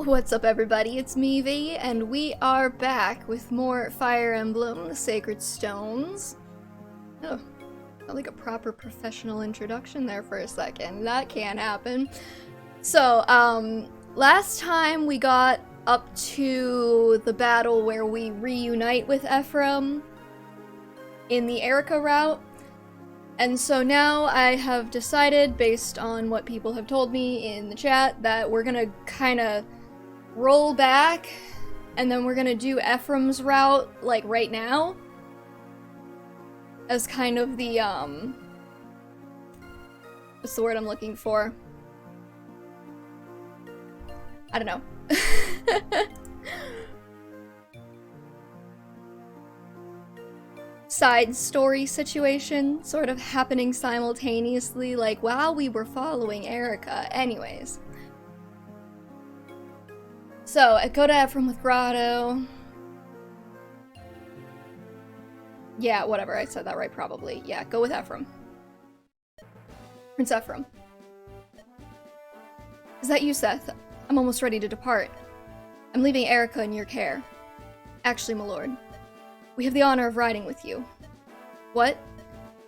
What's up everybody, it's me V, and we are back with more Fire Emblem Sacred Stones. Oh, not like a proper professional introduction there for a second. That can't happen. So, last time we got up to the battle where we reunite with Ephraim in the Eirika route. And so now I have decided, based on what people have told me in the chat, that we're gonna kinda roll back, and then we're gonna do Ephraim's route, like, right now. As kind of the, what's the word I'm looking for? I don't know. Side story situation, sort of happening simultaneously, like, while we were following Eirika. Anyways. So, I go to Ephraim with Grotto. Yeah, whatever, I said that right probably. Yeah, go with Ephraim. Prince Ephraim. Is that you, Seth? I'm almost ready to depart. I'm leaving Eirika in your care. Actually, my lord. We have the honor of riding with you. What?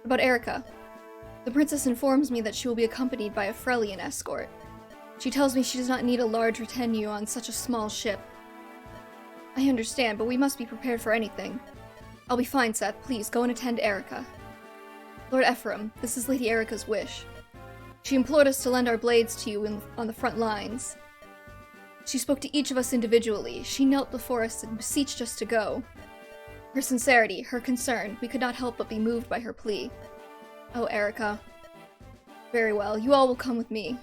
About Eirika. The princess informs me that she will be accompanied by a Freilian escort. She tells me she does not need a large retinue on such a small ship. I understand, but we must be prepared for anything. I'll be fine, Seth. Please, go and attend Eirika. Lord Ephraim, this is Lady Eirika's wish. She implored us to lend our blades to you on the front lines. She spoke to each of us individually. She knelt before us and beseeched us to go. Her sincerity, her concern, we could not help but be moved by her plea. Oh, Eirika. Very well, you all will come with me.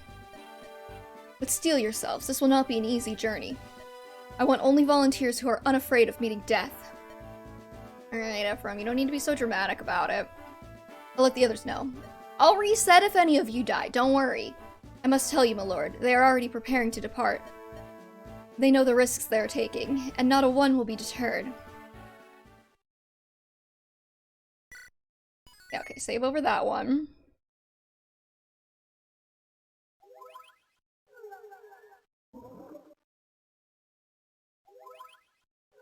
But steel yourselves, this will not be an easy journey. I want only volunteers who are unafraid of meeting death. Alright, Ephraim, you don't need to be so dramatic about it. I'll let the others know. I'll reset if any of you die, don't worry. I must tell you, my lord, they are already preparing to depart. They know the risks they are taking, and not a one will be deterred. Yeah, okay, save over that one.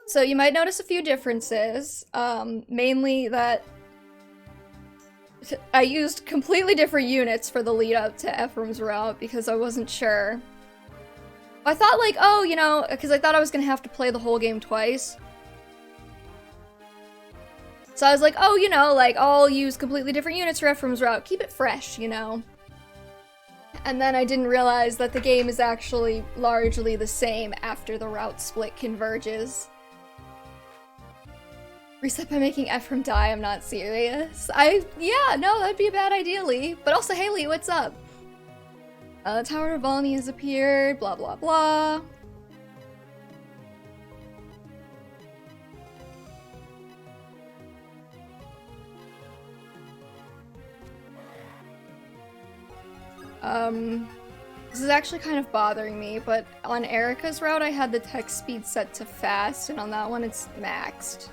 So you might notice a few differences, mainly that I used completely different units for the lead up to Ephraim's route because I wasn't sure. I thought like, oh, you know, because I thought I was gonna have to play the whole game twice. So I was like, oh, you know, like, I'll use completely different units for Ephraim's route. Keep it fresh, you know? And then I didn't realize that the game is actually largely the same after the route split converges. Reset by making Ephraim die, I'm not serious. Yeah, no, that'd be a bad idea, Lee. But also, hey, Lee, what's up? Tower of Valmy has appeared, blah, blah, blah. This is actually kind of bothering me, but on Eirika's route I had the text speed set to fast, and on that one it's maxed.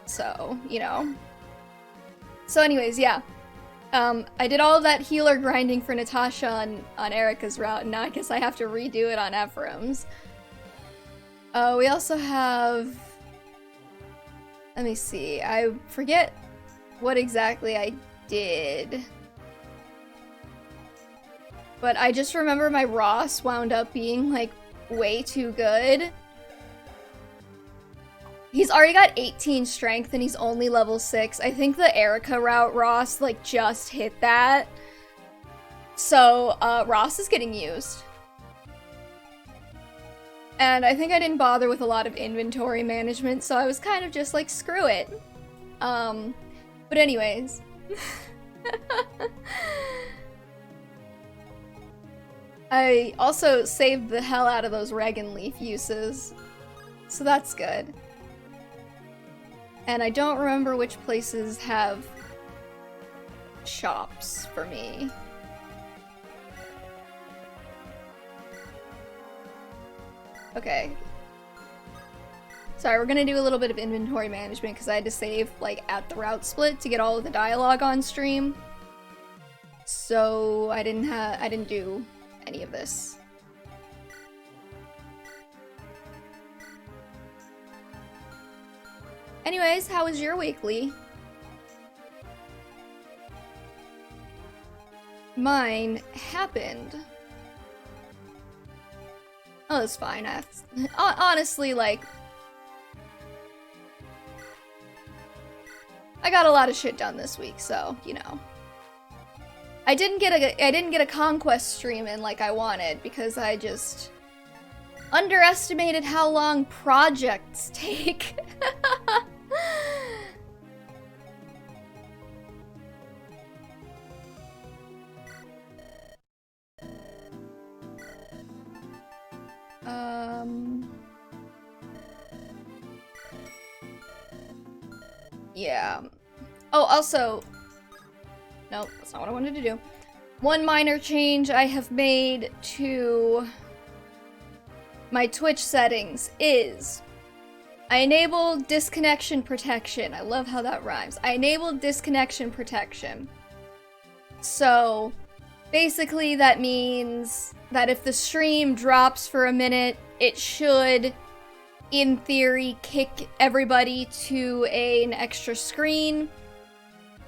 So, you know. So anyways, yeah. I did all of that healer grinding for Natasha on Eirika's route, and now I guess I have to redo it on Ephraim's. We also have... Let me see, I forget what exactly I did. But I just remember my Ross wound up being, like, way too good. He's already got 18 strength and he's only level 6. I think the Eirika route Ross, like, just hit that. So, Ross is getting used. And I think I didn't bother with a lot of inventory management, so I was kind of just like, screw it. But anyways. I also saved the hell out of those Regan Leaf uses, so that's good. And I don't remember which places have shops for me. Okay. Sorry, we're gonna do a little bit of inventory management because I had to save, like, at the route split to get all of the dialogue on stream. So I didn't do any of this. Anyways, how was your weekly? Mine happened. Oh, it's fine. Honestly, like, I got a lot of shit done this week, so, you know. I didn't get a conquest stream in like I wanted because I just underestimated how long projects take. Yeah. Oh, also, nope, that's not what I wanted to do. One minor change I have made to my Twitch settings is I enabled disconnection protection. I love how that rhymes. I enabled disconnection protection. So basically that means that if the stream drops for a minute, it should, in theory, kick everybody to an extra screen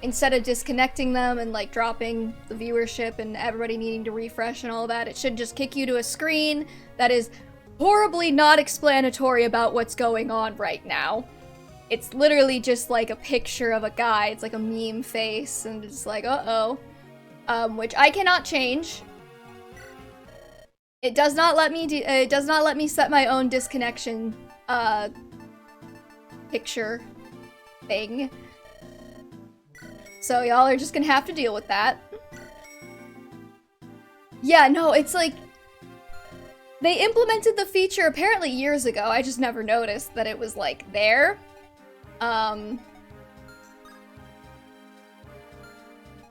instead of disconnecting them and like dropping the viewership and everybody needing to refresh and all that. It should just kick you to a screen that is horribly not explanatory about what's going on right now. It's literally just like a picture of a guy. It's like a meme face and it's like, uh-oh. Which I cannot change. It does not let me set my own disconnection picture thing. So y'all are just gonna have to deal with that. Yeah, no, it's like they implemented the feature apparently years ago. I just never noticed that it was like there.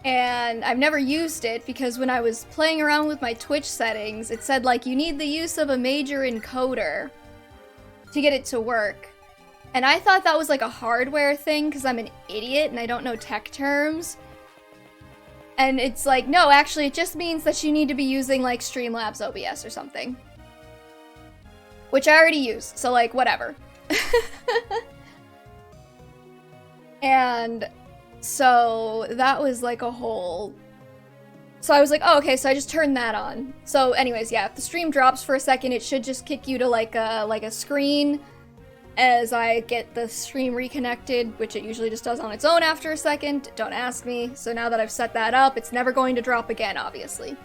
And I've never used it because when I was playing around with my Twitch settings, it said like you need the use of a major encoder to get it to work. And I thought that was like a hardware thing because I'm an idiot and I don't know tech terms. And it's like, no, actually it just means that you need to be using like Streamlabs OBS or something. Which I already use, so like, whatever. And so that was like a whole... So I was like, oh, okay, so I just turned that on. So anyways, yeah, if the stream drops for a second, it should just kick you to like a screen as I get the stream reconnected, which it usually just does on its own after a second. Don't ask me. So now that I've set that up, it's never going to drop again, obviously.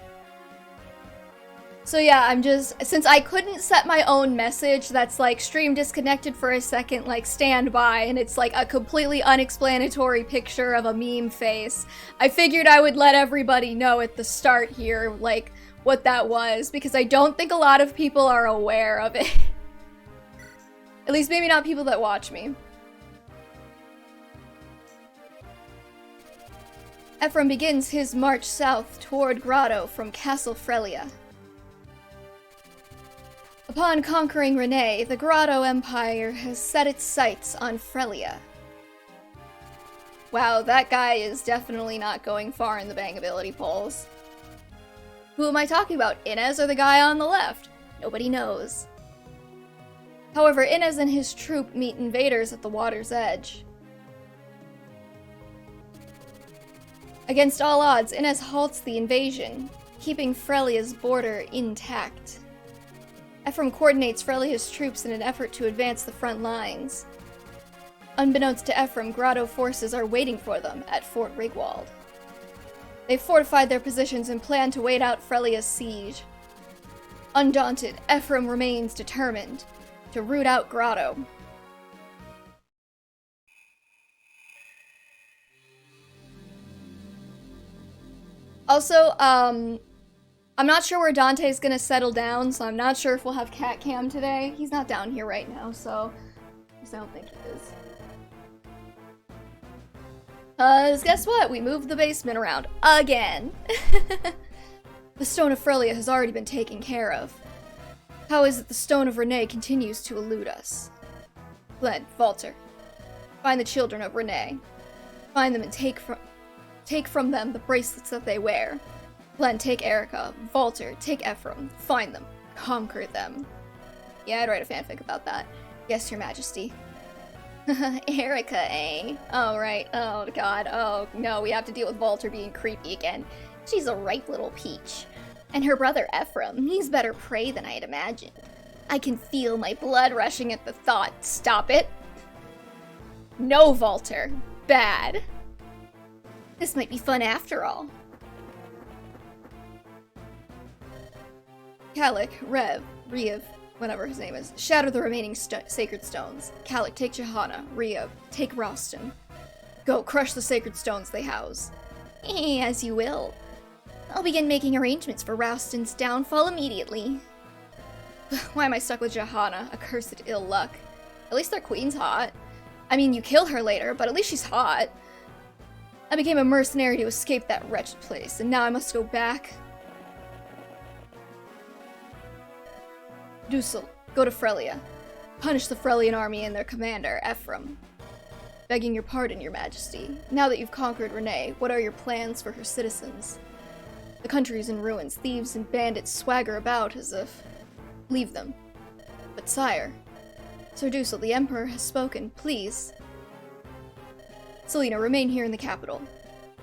So yeah, I'm just, since I couldn't set my own message that's like stream disconnected for a second, like stand by, and it's like a completely unexplanatory picture of a meme face, I figured I would let everybody know at the start here, like, what that was, because I don't think a lot of people are aware of it. At least maybe not people that watch me. Ephraim begins his march south toward Grotto from Castle Frelia. Upon conquering Renee, the Grotto Empire has set its sights on Frelia. Wow, that guy is definitely not going far in the bangability polls. Who am I talking about, Inez or the guy on the left? Nobody knows. However, Inez and his troop meet invaders at the water's edge. Against all odds, Inez halts the invasion, keeping Frelia's border intact. Ephraim coordinates Frelia's troops in an effort to advance the front lines. Unbeknownst to Ephraim, Grotto forces are waiting for them at Fort Rigwald. They've fortified their positions and plan to wait out Frelia's siege. Undaunted, Ephraim remains determined to root out Grotto. Also, I'm not sure where Dante's gonna settle down, so I'm not sure if we'll have cat cam today. He's not down here right now, so I don't think he is. 'Cause guess what? We moved the basement around again. The Stone of Frelia has already been taken care of. How is it the Stone of Renee continues to elude us? Glenn, Walter, find the children of Renee. Find them and take from them the bracelets that they wear. Glenn, take Eirika. Walter, take Ephraim. Find them. Conquer them. Yeah, I'd write a fanfic about that. Yes, Your Majesty. Eirika, eh? Oh, right. Oh, God. Oh, no, we have to deal with Walter being creepy again. She's a ripe little peach. And her brother Ephraim, he's better prey than I had imagined. I can feel my blood rushing at the thought. Stop it. No, Walter. Bad. This might be fun after all. Kalik, Rev, whatever his name is, shatter the remaining sacred stones. Kalik, take Johanna. Rev, take Rostam. Go, crush the sacred stones they house. As you will. I'll begin making arrangements for Rostam's downfall immediately. Why am I stuck with Johanna? Accursed ill luck. At least their queen's hot. I mean, you kill her later, but at least she's hot. I became a mercenary to escape that wretched place, and now I must go back. Dussel, go to Frelia. Punish the Frelian army and their commander, Ephraim. Begging your pardon, your majesty. Now that you've conquered Renee, what are your plans for her citizens? The country is in ruins. Thieves and bandits swagger about as if... Leave them. But sire... Sir Dussel, the Emperor has spoken. Please. Selena, remain here in the capital.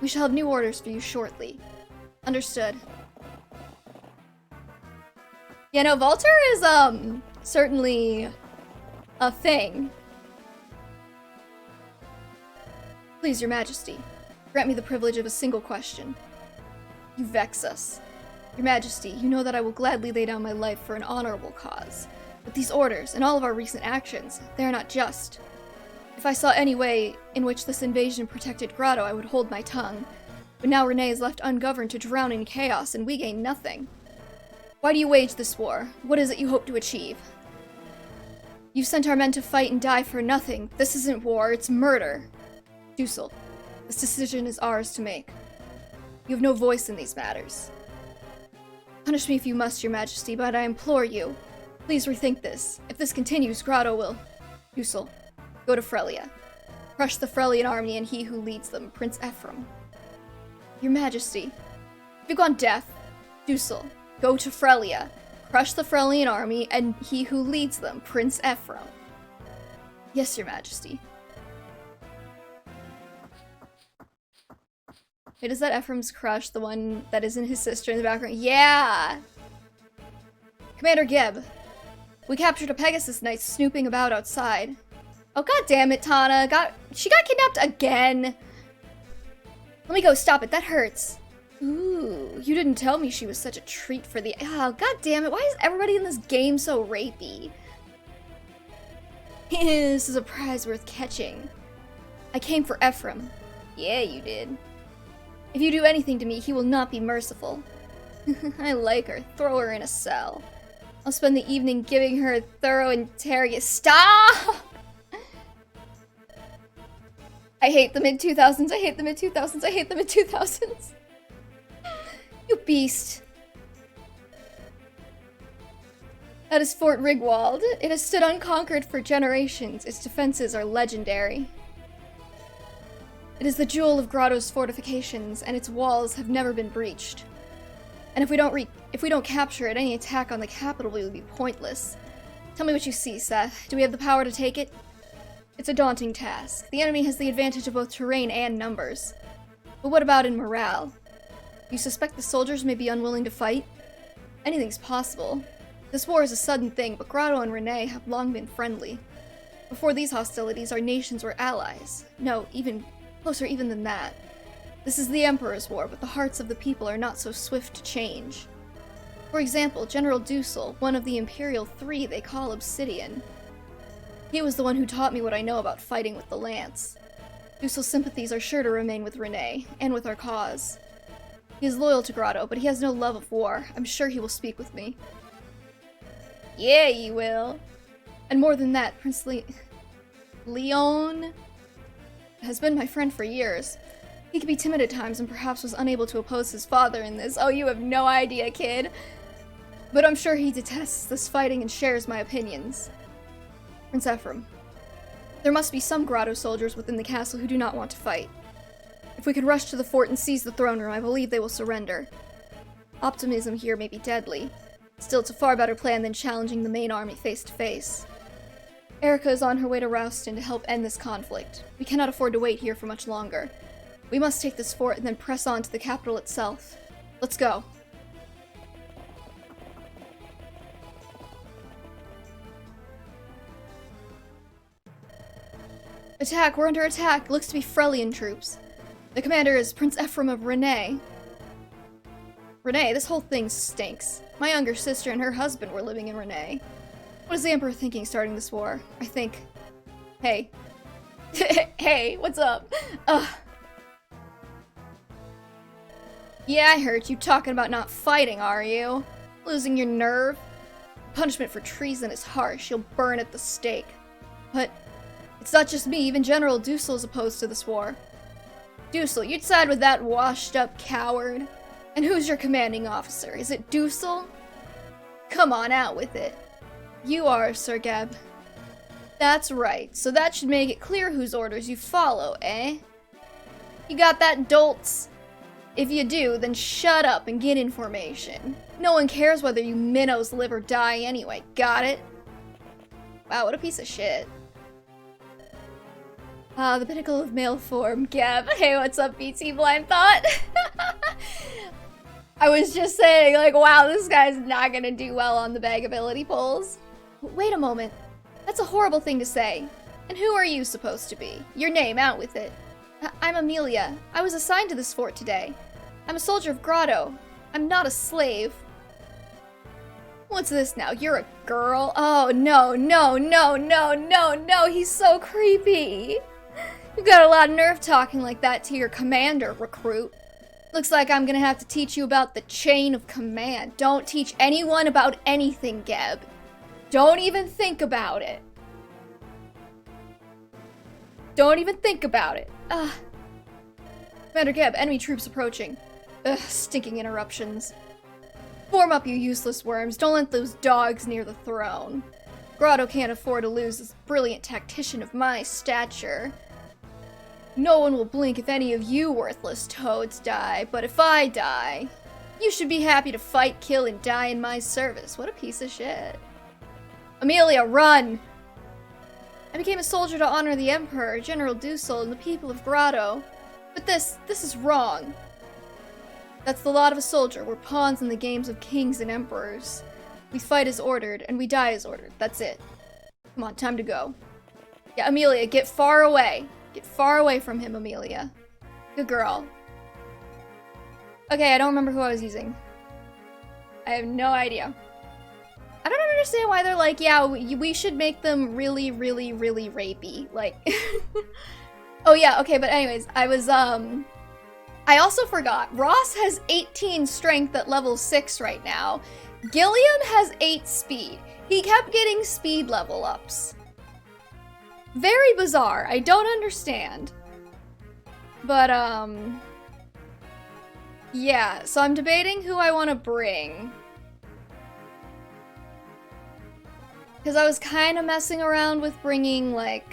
We shall have new orders for you shortly. Understood. Yeah, no, Walter is, certainly a thing. Please, your majesty, grant me the privilege of a single question. You vex us. Your majesty, you know that I will gladly lay down my life for an honorable cause. But these orders, and all of our recent actions, they are not just. If I saw any way in which this invasion protected Grotto, I would hold my tongue. But now Renee is left ungoverned to drown in chaos, and we gain nothing. Why do you wage this war? What is it you hope to achieve? You sent our men to fight and die for nothing. This isn't war, it's murder. Dussel, this decision is ours to make. You have no voice in these matters. Punish me if you must, your majesty, but I implore you. Please rethink this. If this continues, Grotto will... Dussel, go to Frelia. Crush the Frelian army and he who leads them, Prince Ephraim. Your majesty, have you gone deaf? Dussel, go to Frelia. Crush the Frelian army and he who leads them, Prince Ephraim. Yes, your majesty. Wait, is that Ephraim's crush, the one that isn't his sister in the background? Yeah! Commander Geb, we captured a Pegasus Knight snooping about outside. Oh, god damn it, Tana. She got kidnapped again. Let me go, stop it, that hurts. Ooh, you didn't tell me she was such a treat for the- Oh, god damn it, why is everybody in this game so rapey? This is a prize worth catching. I came for Ephraim. Yeah, you did. If you do anything to me, he will not be merciful. I like her. Throw her in a cell. I'll spend the evening giving her a thorough interrogation. Stop! I hate the mid-2000s. I hate the mid-2000s. I hate the mid-2000s. You beast. That is Fort Rigwald. It has stood unconquered for generations. Its defenses are legendary. It is the jewel of Grotto's fortifications, and its walls have never been breached. And if we don't capture it, any attack on the capital will be pointless. Tell me what you see, Seth. Do we have the power to take it? It's a daunting task. The enemy has the advantage of both terrain and numbers. But what about in morale? You suspect the soldiers may be unwilling to fight? Anything's possible. This war is a sudden thing, but Grotto and Renee have long been friendly. Before these hostilities, our nations were allies. No, even closer even than that. This is the Emperor's war, but the hearts of the people are not so swift to change. For example, General Dussel, one of the Imperial Three they call Obsidian. He was the one who taught me what I know about fighting with the lance. Dussel's sympathies are sure to remain with Renee, and with our cause. He is loyal to Grotto, but he has no love of war. I'm sure he will speak with me. Yeah, he will. And more than that, Prince Leon has been my friend for years. He could be timid at times and perhaps was unable to oppose his father in this. Oh, you have no idea, kid. But I'm sure he detests this fighting and shares my opinions. Prince Ephraim. There must be some Grotto soldiers within the castle who do not want to fight. If we could rush to the fort and seize the throne room, I believe they will surrender. Optimism here may be deadly. Still, it's a far better plan than challenging the main army face to face. Eirika is on her way to Rouston to help end this conflict. We cannot afford to wait here for much longer. We must take this fort and then press on to the capital itself. Let's go. Attack! We're under attack! It looks to be Frelian troops. The commander is Prince Ephraim of Renee. Renee, this whole thing stinks. My younger sister and her husband were living in Renee. What is the Emperor thinking starting this war? I think... Hey. Hey, what's up? Yeah, I heard you talking about not fighting, are you? Losing your nerve? Punishment for treason is harsh. You'll burn at the stake. But it's not just me, even General Dusel's opposed to this war. Dusel, you'd side with that washed-up coward? And who's your commanding officer? Is it Dusel? Come on, out with it. You are, Sir Geb. That's right, so that should make it clear whose orders you follow, eh? You got that, dolts? If you do, then shut up and get information. No one cares whether you minnows live or die anyway, got it? Wow, what a piece of shit. Ah, the pinnacle of male form, Geb. Hey, what's up, BT Blind Thought? I was just saying, like, wow, this guy's not gonna do well on the bag ability pulls. Wait a moment. That's a horrible thing to say. And who are you supposed to be? Your name, out with it. I'm Amelia. I was assigned to this fort today. I'm a soldier of Grotto. I'm not a slave. What's this now? You're a girl? Oh, no, no, no, no, no, no. He's so creepy. You've got a lot of nerve talking like that to your commander, recruit. Looks like I'm gonna have to teach you about the chain of command. Don't teach anyone about anything, Geb. Don't even think about it. Don't even think about it. Commander Geb, enemy troops approaching. Ugh, stinking interruptions. Form up, you useless worms. Don't let those dogs near the throne. Grotto can't afford to lose this brilliant tactician of my stature. No one will blink if any of you worthless toads die, but if I die, you should be happy to fight, kill, and die in my service. What a piece of shit. Amelia, run! I became a soldier to honor the Emperor, General Dusel, and the people of Grotto. But this is wrong. That's the lot of a soldier. We're pawns in the games of kings and emperors. We fight as ordered, and we die as ordered. That's it. Come on, time to go. Yeah, Amelia, get far away. Get far away from him, Amelia. Good girl. Okay, I don't remember who I was using. I have no idea. I don't understand why they're like, yeah, we should make them really, really, really rapey. Like, oh yeah, okay, but anyways, I also forgot. Ross has 18 strength at level 6 right now. Gilliam has 8 speed. He kept getting speed level ups. Very bizarre. I don't understand. But, yeah, so I'm debating who I want to bring. Because I was kind of messing around with bringing, like,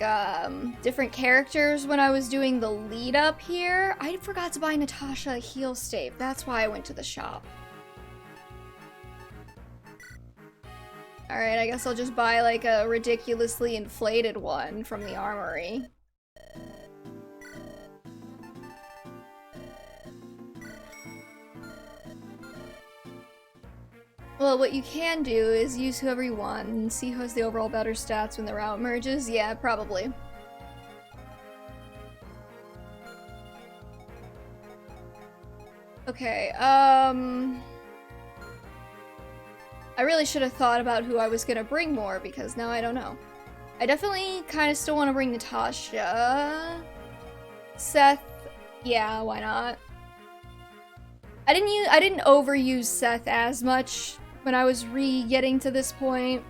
different characters when I was doing the lead up here. I forgot to buy Natasha a heal stave. That's why I went to the shop. Alright, I guess I'll just buy, like, a ridiculously inflated one from the armory. Well, what you can do is use whoever you want and see who has the overall better stats when the route merges. Yeah, probably. Okay, I really should have thought about who I was gonna bring more, because now I don't know. I definitely kind of still want to bring Natasha. Seth, yeah, why not? I didn't overuse Seth as much when I was getting to this point.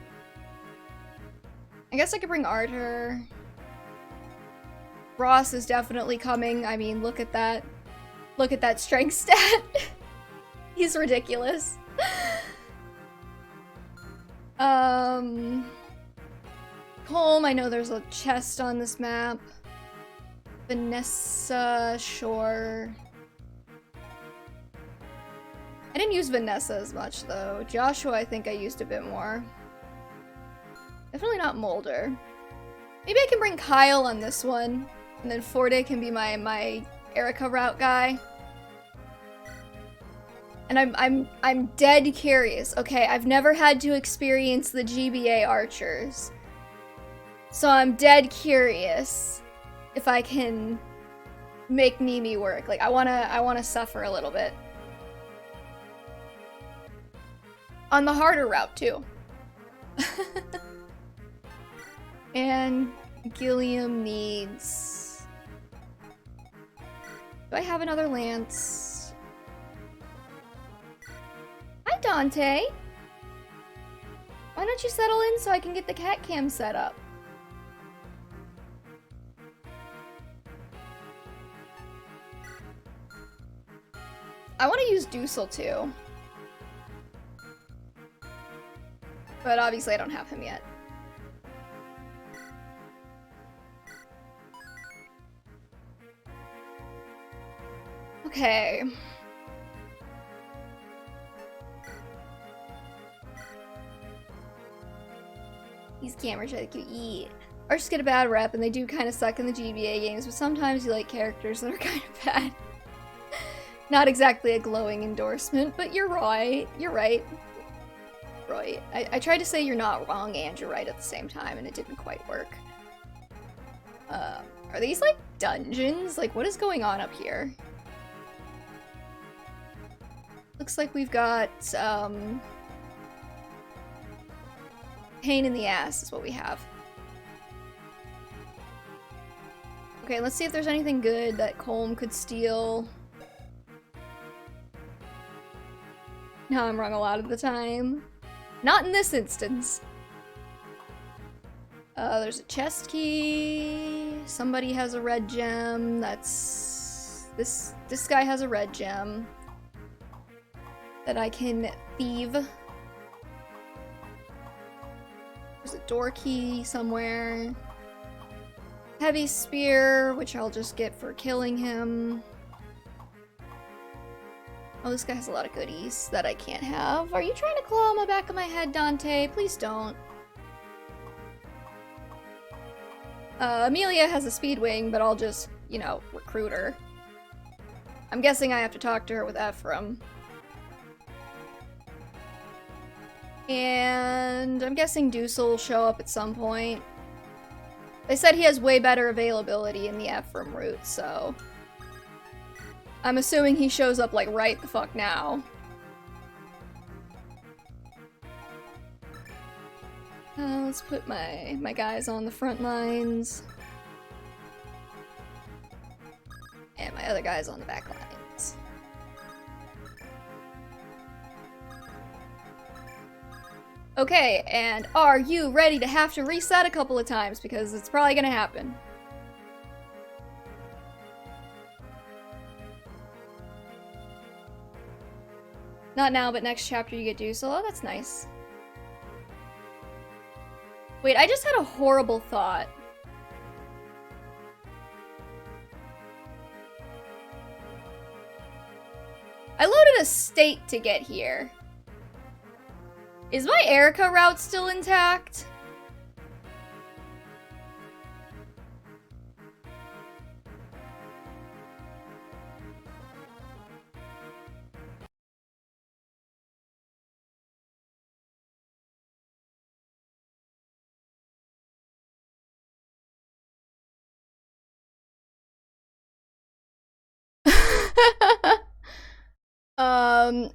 I guess I could bring Arthur. Ross is definitely coming. I mean, look at that. Look at that strength stat. He's ridiculous. Colm, I know there's a chest on this map. Vanessa, sure. I didn't use Vanessa as much, though. Joshua, I think I used a bit more. Definitely not Mulder. Maybe I can bring Kyle on this one, and then Forte can be my Eirika route guy. And I'm dead curious. Okay, I've never had to experience the GBA archers. So I'm dead curious if I can make Mimi work. Like I wanna suffer a little bit. On the harder route too. And Gilliam needs... Do I have another lance? Hi, Dante! Why don't you settle in so I can get the cat cam set up? I want to use Dusel too. But obviously I don't have him yet. Okay. These cameras try to eat. Archers get a bad rep, and they do kind of suck in the GBA games, but sometimes you like characters that are kind of bad. Not exactly a glowing endorsement, but you're right. You're right. Right. I tried to say you're not wrong and you're right at the same time, and it didn't quite work. Are these, like, dungeons? Like, what is going on up here? Looks like we've got, pain in the ass is what we have. Okay, let's see if there's anything good that Colm could steal. No, I'm wrong a lot of the time. Not in this instance. There's a chest key. Somebody has a red gem. That's... This guy has a red gem that I can thieve. There's a door key somewhere. Heavy spear, which I'll just get for killing him. Oh, this guy has a lot of goodies that I can't have. Are you trying to claw on the back of my head, Dante? Please don't. Amelia has a speed wing, but I'll just, you know, recruit her. I'm guessing I have to talk to her with Ephraim. And I'm guessing Dusel will show up at some point. They said he has way better availability in the Ephraim route, so... I'm assuming he shows up, like, right the fuck now. Let's put my guys on the front lines. And my other guys on the back lines. Okay, and are you ready to have to reset a couple of times? Because it's probably gonna happen. Not now, but next chapter you get Dusel. Oh, that's nice. Wait, I just had a horrible thought. I loaded a state to get here. Is my Eirika route still intact?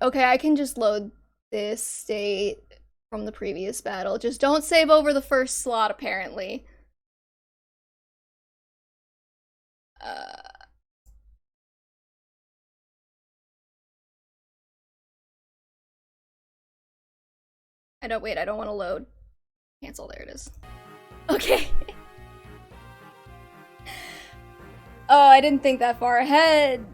Okay, I can just load this state from the previous battle. Just don't save over the first slot, apparently. I don't want to load. Cancel, there it is. Okay. Oh, I didn't think that far ahead.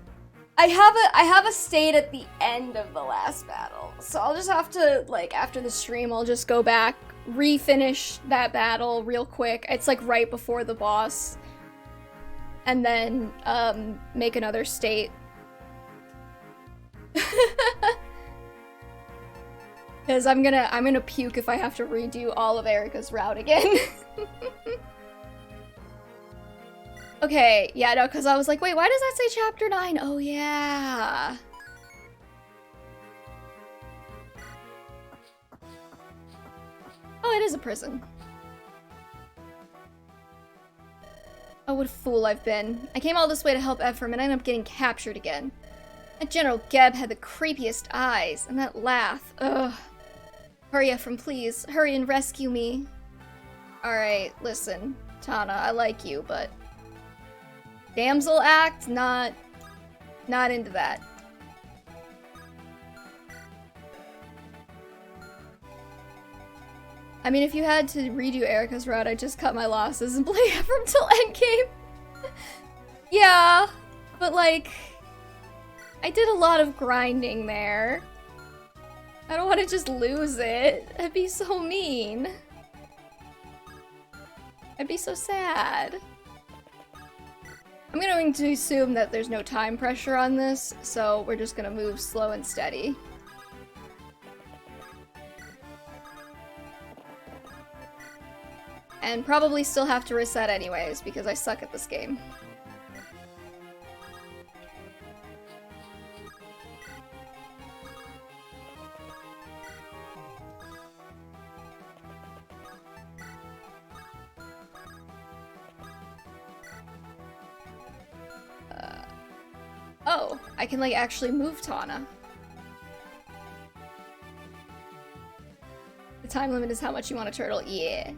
I have a state at the end of the last battle, so I'll just have to, like, after the stream, I'll just go back, refinish that battle real quick. It's, like, right before the boss. And then, make another state. Because I'm gonna puke if I have to redo all of Eirika's route again. Okay, yeah, no, because I was like, wait, why does that say chapter 9? Oh, yeah. Oh, it is a prison. Oh, what a fool I've been. I came all this way to help Ephraim and I ended up getting captured again. That General Geb had the creepiest eyes, and that laugh. Ugh. Hurry, Ephraim, please. Hurry and rescue me. Alright, listen. Tana, I like you, but... damsel act? Not into that. I mean, if you had to redo Eirika's route, I'd just cut my losses and play Ephraim till endgame. Yeah, but like, I did a lot of grinding there. I don't want to just lose it. That'd be so mean. I'd be so sad. I'm going to assume that there's no time pressure on this, so we're just gonna move slow and steady. And probably still have to reset anyways, because I suck at this game. Oh, I can like actually move Tana. The time limit is how much you want a turtle. Yeah.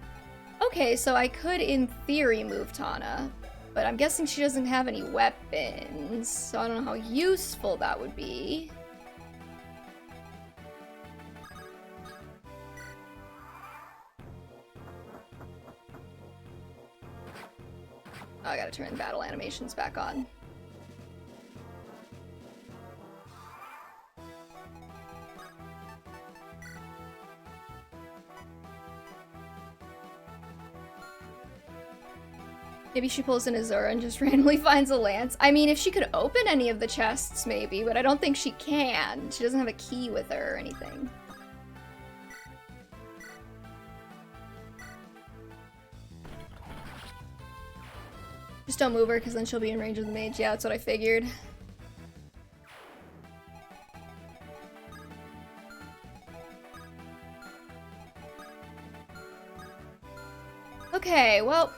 Okay, so I could, in theory, move Tana, but I'm guessing she doesn't have any weapons, so I don't know how useful that would be. Oh, I gotta turn the battle animations back on. Maybe she pulls an Azura and just randomly finds a lance. I mean, if she could open any of the chests, maybe, but I don't think she can. She doesn't have a key with her or anything. Just don't move her, because then she'll be in range of the mage. Yeah, that's what I figured. Okay, well...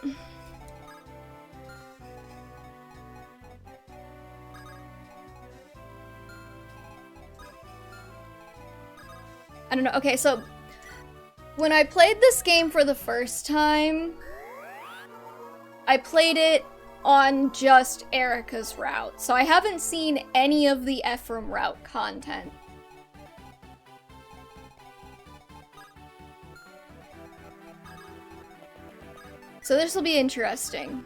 I don't know. Okay, so when I played this game for the first time, I played it on just Eirika's route. So I haven't seen any of the Ephraim route content. So this will be interesting.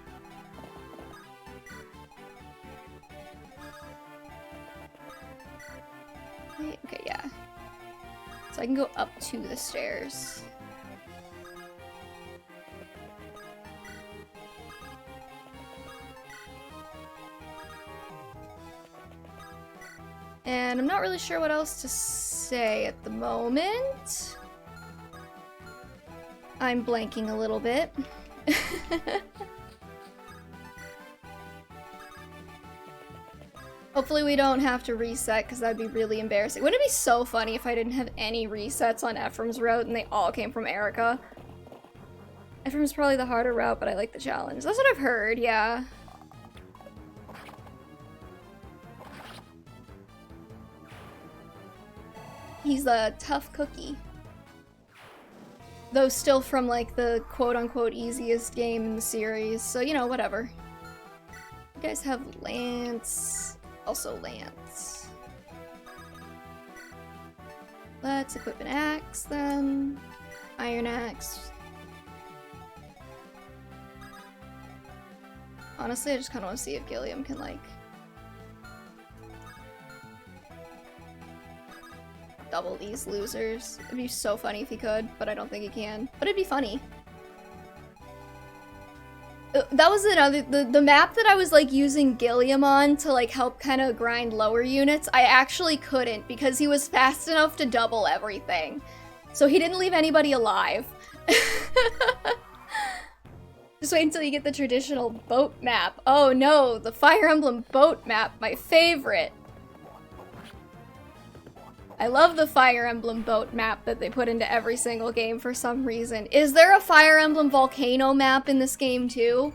Okay, yeah. So I can go up to the stairs. And I'm not really sure what else to say at the moment. I'm blanking a little bit. Hopefully we don't have to reset, because that'd be really embarrassing. Wouldn't it be so funny if I didn't have any resets on Ephraim's route and they all came from Eirika? Ephraim's probably the harder route, but I like the challenge. That's what I've heard, yeah. He's a tough cookie. Though still from, like, the quote-unquote easiest game in the series, so, you know, whatever. You guys have Lance. Also Lance. Let's equip an axe, then. Iron axe. Honestly, I just kind of want to see if Gilliam can, like... double these losers. It'd be so funny if he could, but I don't think he can. But it'd be funny. That was another, the map that I was like using Gilliam on to like help kind of grind lower units, I actually couldn't because he was fast enough to double everything. So he didn't leave anybody alive. Just wait until you get the traditional boat map. Oh no, the Fire Emblem boat map, my favorite. I love the Fire Emblem boat map that they put into every single game for some reason. Is there a Fire Emblem volcano map in this game too?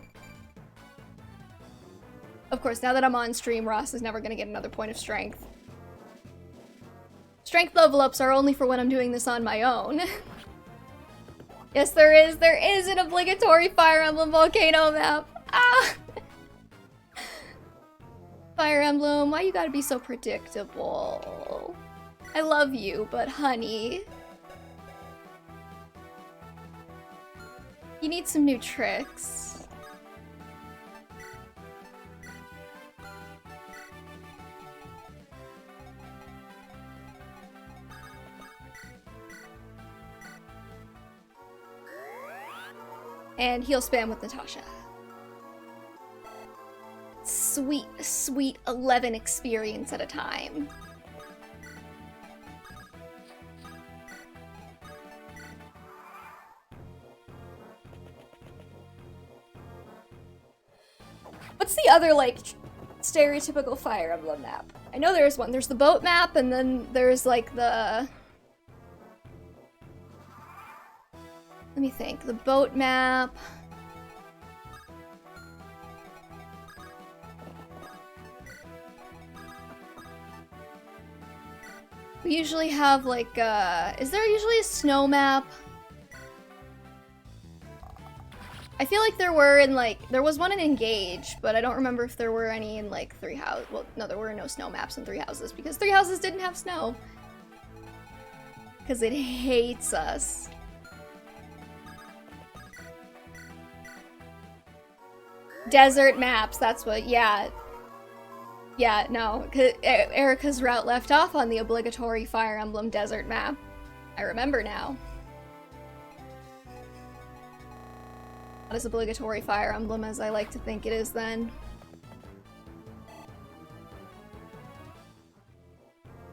Of course, now that I'm on stream, Ross is never gonna get another point of strength. Strength level ups are only for when I'm doing this on my own. Yes, there is. There is an obligatory Fire Emblem volcano map. Ah! Fire Emblem, why you gotta be so predictable? I love you, but honey. You need some new tricks. And heal spam with Natasha. Sweet, sweet 11 experience at a time. What's the other, like, stereotypical Fire Emblem map? I know there's one. There's the boat map, and then there's, like, the... Let me think. The boat map. We usually have like is there usually a snow map? I feel like there were in like, there was one in Engage, but I don't remember if there were any in like Three Houses. Well, no, there were no snow maps in Three Houses because Three Houses didn't have snow. Because it hates us. Desert maps, that's what, yeah. Yeah, no, Eirika's route left off on the obligatory Fire Emblem desert map. I remember now. Not as obligatory Fire Emblem as I like to think it is then.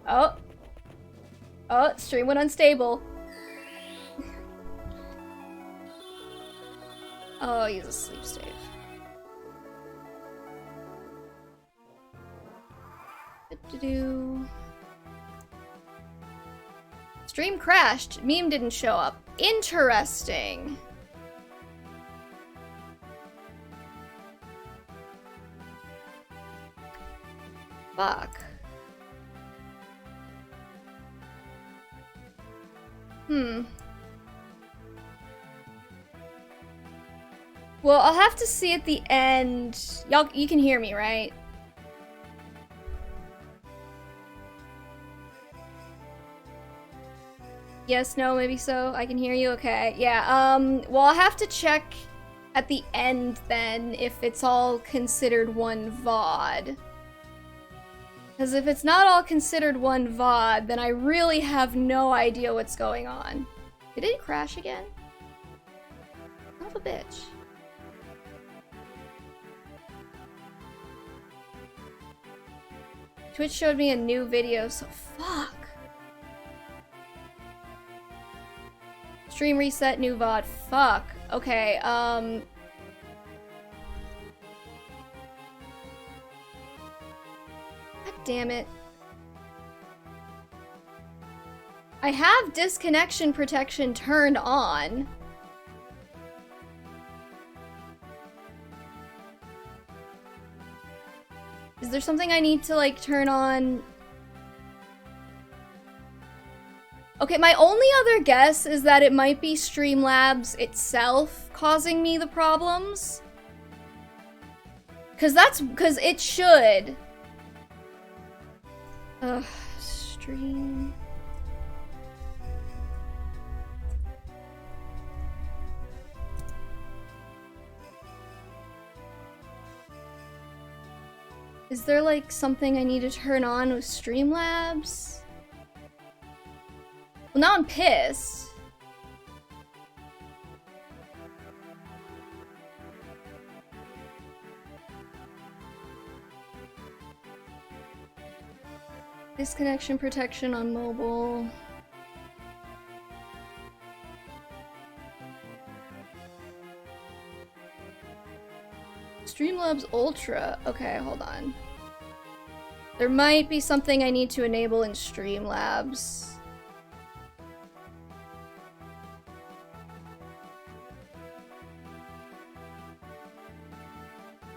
Oh. Oh, stream went unstable. Oh, he's a sleep save. Stream crashed. Meme didn't show up. Interesting. Fuck. Well, I'll have to see at the end. Y'all, you can hear me, right? Yes, no, maybe so. I can hear you. Okay. Yeah, well, I'll have to check at the end then if it's all considered one VOD. Because if it's not all considered one VOD, then I really have no idea what's going on. Did it crash again? Son of a bitch. Twitch showed me a new video, so fuck. Stream reset, new VOD. Fuck. Okay, God damn it. I have disconnection protection turned on. Is there something I need to, like, turn on? Okay, my only other guess is that it might be Streamlabs itself causing me the problems. Cause it should. Ugh, stream. Is there like something I need to turn on with Streamlabs? Well, now I'm pissed. Disconnection protection on mobile. Streamlabs Ultra. Okay, hold on. There might be something I need to enable in Streamlabs.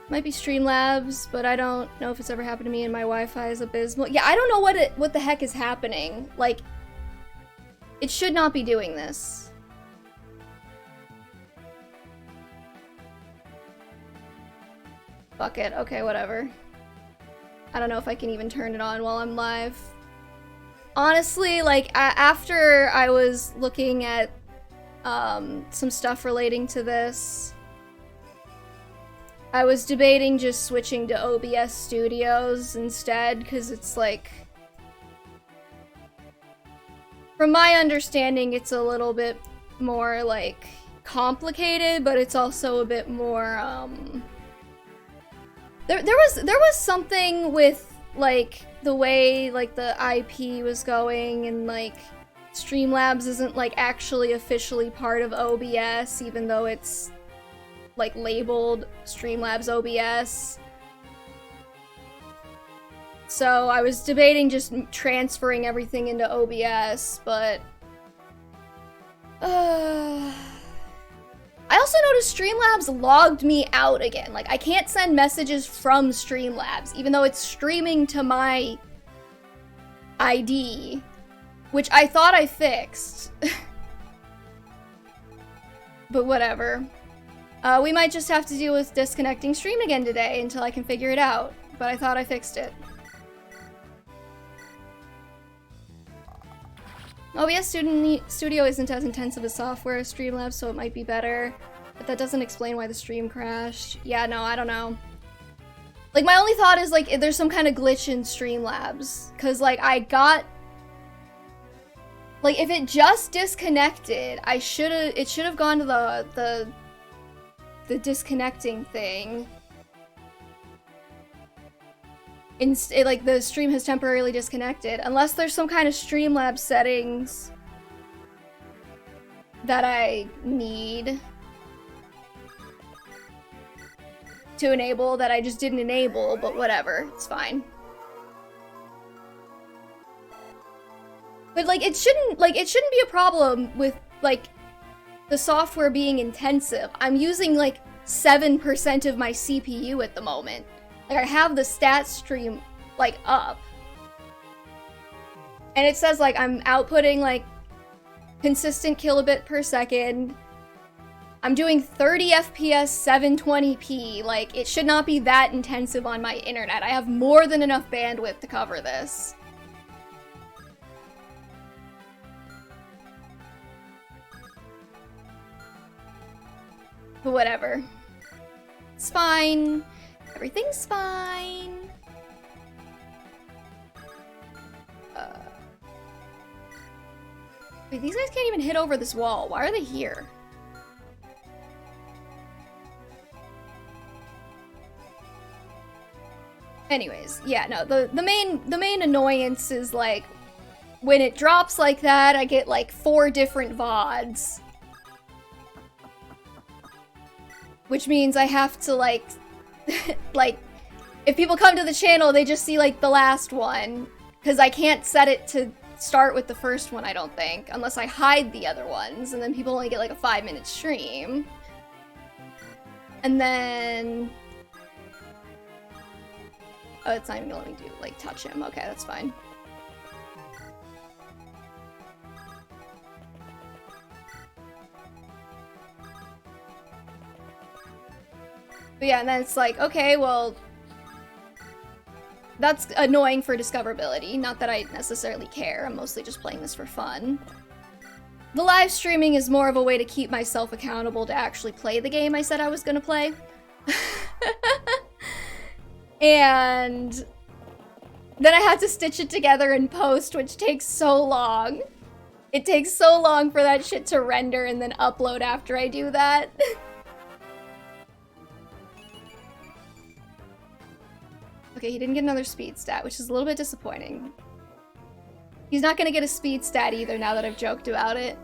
Might be Streamlabs, but I don't know if it's ever happened to me and my Wi-Fi is abysmal. Yeah, I don't know what the heck is happening. Like, it should not be doing this. Fuck it. Okay, whatever. I don't know if I can even turn it on while I'm live. Honestly, like, after I was looking at some stuff relating to this, I was debating just switching to OBS Studios instead, because it's like... From my understanding, it's a little bit more, like, complicated, but it's also a bit more, There was something with, like, the way, like, the IP was going, and, like, Streamlabs isn't, like, actually officially part of OBS, even though it's, like, labeled Streamlabs OBS. So I was debating just transferring everything into OBS, but... I also noticed Streamlabs logged me out again. Like, I can't send messages from Streamlabs, even though it's streaming to my ID, which I thought I fixed. But whatever. We might just have to deal with disconnecting stream again today until I can figure it out, but I thought I fixed it. OBS Studio isn't as intensive as software as Streamlabs, so it might be better. But that doesn't explain why the stream crashed. Yeah, no, I don't know. Like, my only thought is, like, there's some kind of glitch in Streamlabs. Because, like, I got... Like, if it just disconnected, it should have gone to the disconnecting thing. Like, the stream has temporarily disconnected. Unless there's some kind of Streamlabs settings that I need to enable that I just didn't enable, but whatever, it's fine. But, like, it shouldn't be a problem with, like, the software being intensive. I'm using, like, 7% of my CPU at the moment. Like, I have the stats stream, like, up. And it says, like, I'm outputting, like, consistent kilobit per second. I'm doing 30 FPS 720p. Like, it should not be that intensive on my internet. I have more than enough bandwidth to cover this. But whatever. It's fine. Everything's fine. Wait, these guys can't even hit over this wall. Why are they here? Anyways, yeah, no, the main annoyance is, like, when it drops like that, I get, like, 4 different VODs. Which means I have to, like, like, if people come to the channel, they just see, like, the last one. Because I can't set it to start with the first one, I don't think. Unless I hide the other ones, and then people only get, like, a 5-minute stream. And then... Oh, it's not even gonna let me do, like, touch him. Okay, that's fine. But yeah, and then it's like, okay, well, that's annoying for discoverability. Not that I necessarily care. I'm mostly just playing this for fun. The live streaming is more of a way to keep myself accountable to actually play the game I said I was gonna play. And then I had to stitch it together in post, which takes so long. It takes so long for that shit to render and then upload after I do that. Okay, he didn't get another speed stat, which is a little bit disappointing. He's not gonna get a speed stat either now that I've joked about it.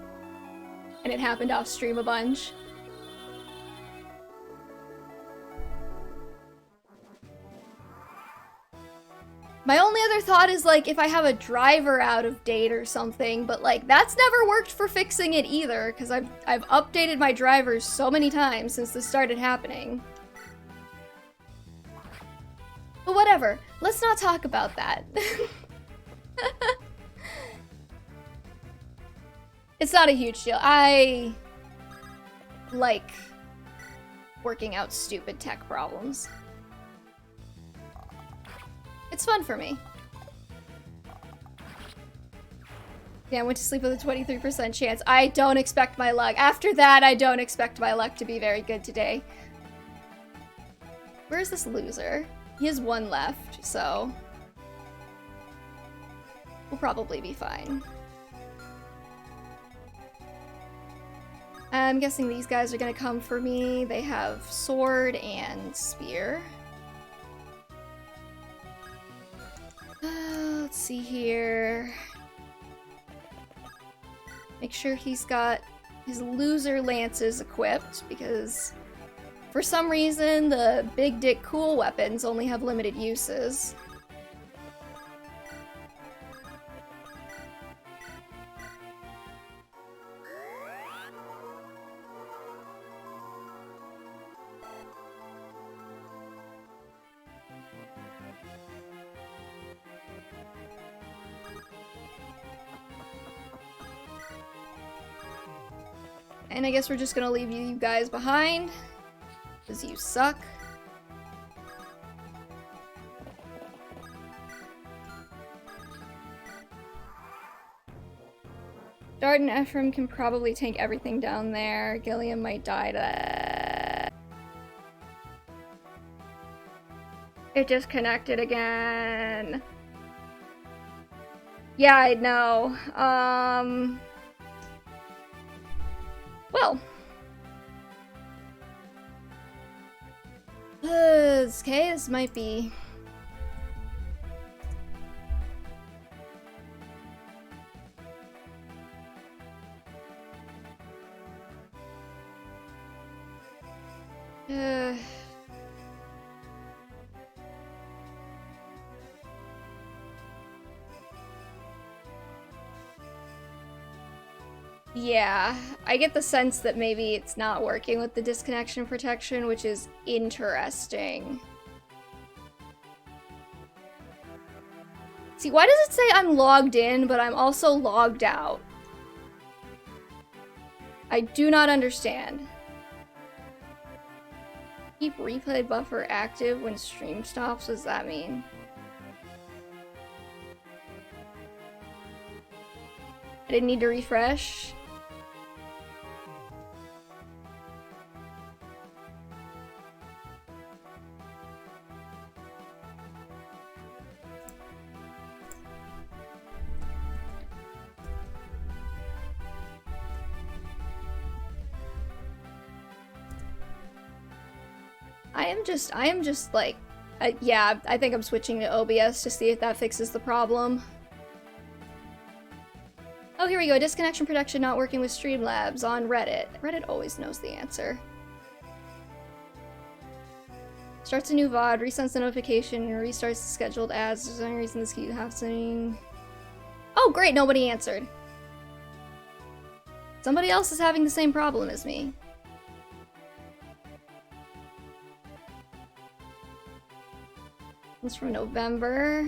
And it happened off stream a bunch. My only other thought is, like, if I have a driver out of date or something, but, like, that's never worked for fixing it either, because I've updated my drivers so many times since this started happening. But whatever, let's not talk about that. It's not a huge deal. I like working out stupid tech problems. It's fun for me. Yeah, I went to sleep with a 23% chance. I don't expect my luck. After that, I don't expect my luck to be very good today. Where's this loser? He has one left, so we'll probably be fine. I'm guessing these guys are gonna come for me. They have sword and spear. Let's see here. Make sure he's got his loser lances equipped, because for some reason the big dick cool weapons only have limited uses. And I guess we're just gonna leave you guys behind, because you suck. Dart and Ephraim can probably tank everything down there. Gilliam might die to that. It disconnected again. Yeah, I know. Well. Okay, this might be... Yeah, I get the sense that maybe it's not working with the disconnection protection, which is interesting. See, why does it say I'm logged in, but I'm also logged out? I do not understand. Keep replay buffer active when stream stops, what does that mean? I didn't need to refresh. I am just like, yeah, I think I'm switching to OBS to see if that fixes the problem. Oh, here we go. Disconnection protection not working with Streamlabs on Reddit. Reddit always knows the answer. Starts a new VOD, resends the notification, and restarts the scheduled ads. There's no reason this keeps happening. Oh, great. Nobody answered. Somebody else is having the same problem as me. It's from November.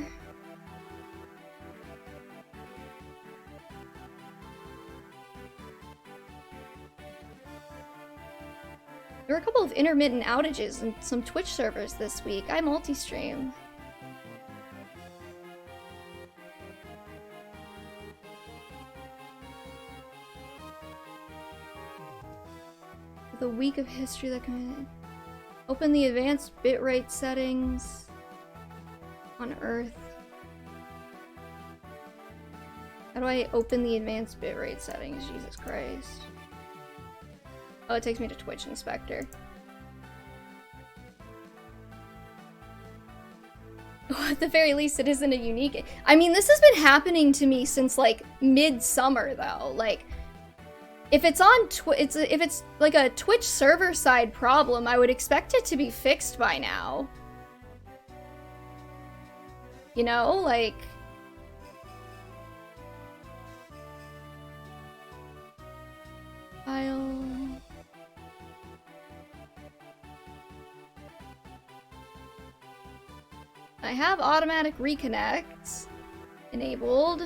There were a couple of intermittent outages in some Twitch servers this week. I multi-stream. The week of history that can open the advanced bitrate settings on Earth. How do I open the advanced bitrate settings? Jesus Christ. Oh, it takes me to Twitch Inspector. Oh, at the very least, it isn't a unique... I mean, this has been happening to me since, like, mid-summer, though. Like, if it's on if it's, like, a Twitch server-side problem, I would expect it to be fixed by now. You know, like... File... I have automatic reconnect enabled.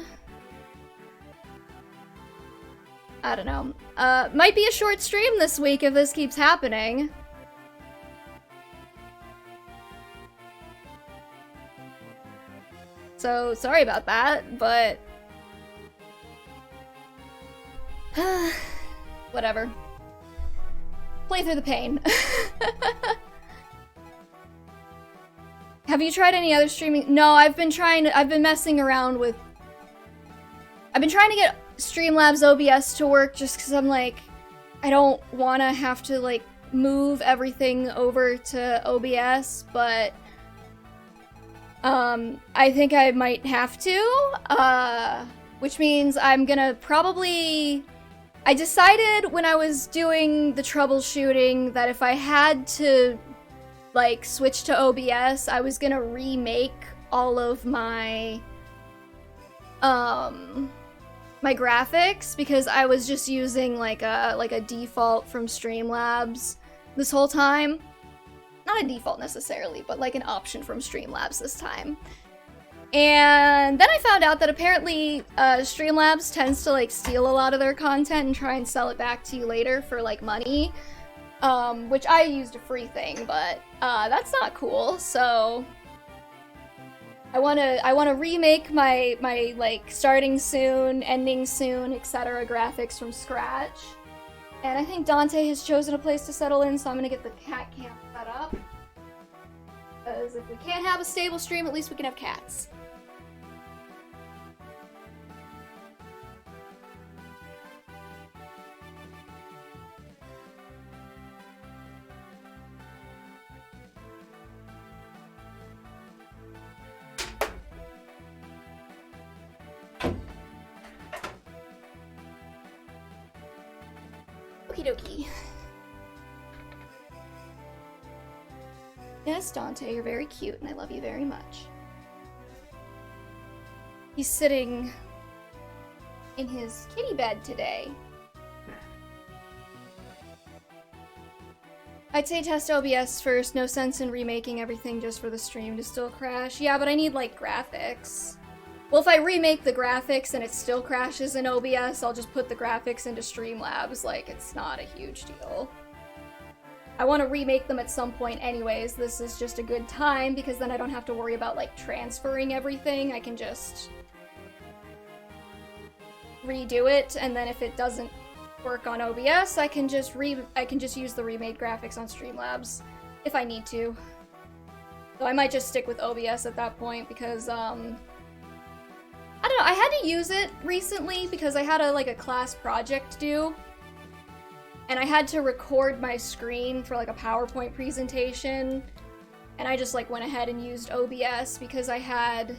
I don't know. Might be a short stream this week if this keeps happening. So, sorry about that, but... whatever. Play through the pain. Have you tried any other streaming? No, I've been messing around with... I've been trying to get Streamlabs OBS to work just because I'm like, I don't want to have to like move everything over to OBS, but I think I might have to, which means I'm gonna probably... I decided when I was doing the troubleshooting that if I had to like switch to OBS, I was gonna remake all of my my graphics because I was just using like a default from Streamlabs this whole time. Not a default necessarily, but like an option from Streamlabs this time. And then I found out that apparently Streamlabs tends to like steal a lot of their content and try and sell it back to you later for like money, which I used a free thing, but that's not cool. So I wanna remake my like starting soon, ending soon, etc. graphics from scratch. And I think Dante has chosen a place to settle in, so I'm gonna get the cat camp set up. Because if we can't have a stable stream, at least we can have cats. Okie dokie. Yes, Dante, you're very cute and I love you very much. He's sitting in his kitty bed today. I'd say test OBS first, no sense in remaking everything just for the stream to still crash. Yeah, but I need like graphics. Well, if I remake the graphics and it still crashes in OBS, I'll just put the graphics into Streamlabs, like, it's not a huge deal. I want to remake them at some point anyways. This is just a good time, because then I don't have to worry about, like, transferring everything. I can just redo it, and then if it doesn't work on OBS, I can just use the remade graphics on Streamlabs, if I need to. So I might just stick with OBS at that point, because, I don't know, I had to use it recently because I had a class project due. And I had to record my screen for like a PowerPoint presentation. And I just like went ahead and used OBS because I had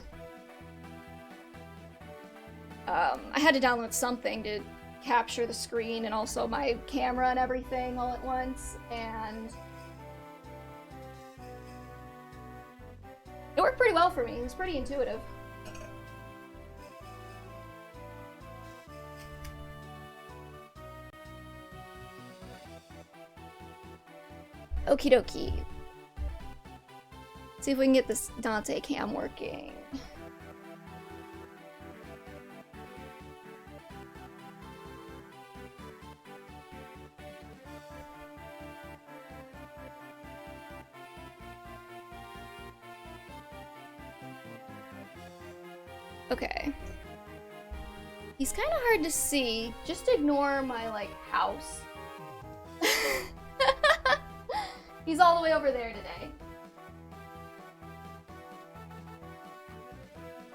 to download something to capture the screen and also my camera and everything all at once. And it worked pretty well for me. It was pretty intuitive. Okie dokie. See if we can get this Dante cam working. Okay. He's kind of hard to see. Just ignore my, like, house. He's all the way over there today.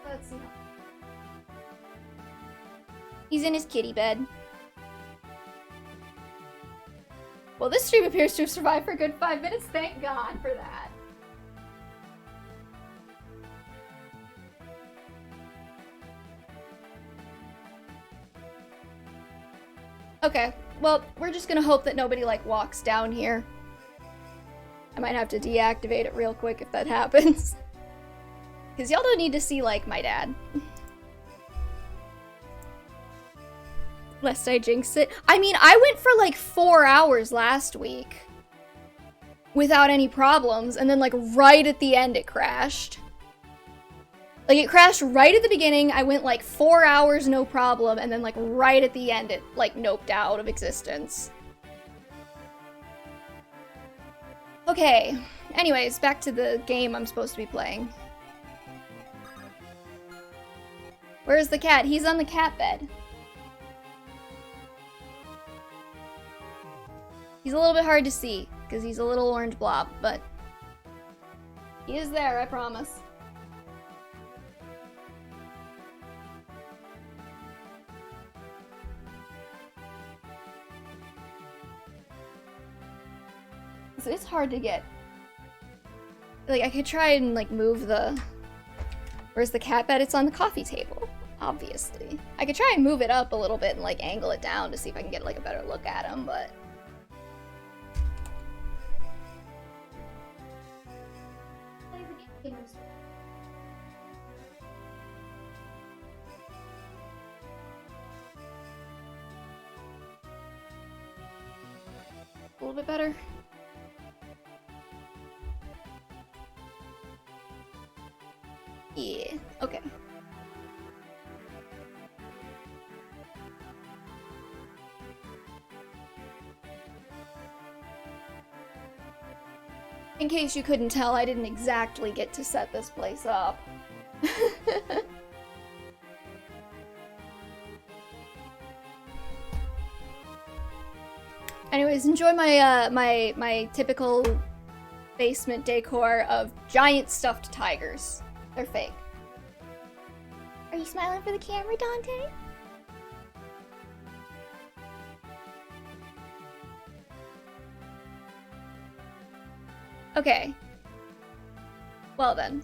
Let's see. He's in his kitty bed. Well, this stream appears to have survived for a good 5 minutes. Thank God for that. Okay, well, we're just gonna hope that nobody, like, walks down here. I might have to deactivate it real quick if that happens. Because y'all don't need to see, like, my dad. Lest I jinx it. I mean, I went for like 4 hours last week. Without any problems, and then like right at the end it crashed. Like it crashed right at the beginning, I went like 4 hours no problem, and then like right at the end it like noped out of existence. Okay, anyways, back to the game I'm supposed to be playing. Where's the cat? He's on the cat bed. He's a little bit hard to see, because he's a little orange blob, but he is there, I promise. So it's hard to get. Like, I could try and, like, move the... Where's the cat bed? It's on the coffee table, obviously. I could try and move it up a little bit and, like, angle it down to see if I can get, like, a better look at him, but... A little bit better. Yeah, okay. In case you couldn't tell, I didn't exactly get to set this place up. Anyways, enjoy my my typical basement decor of giant stuffed tigers. They're fake. Are you smiling for the camera, Dante? Okay. Well then.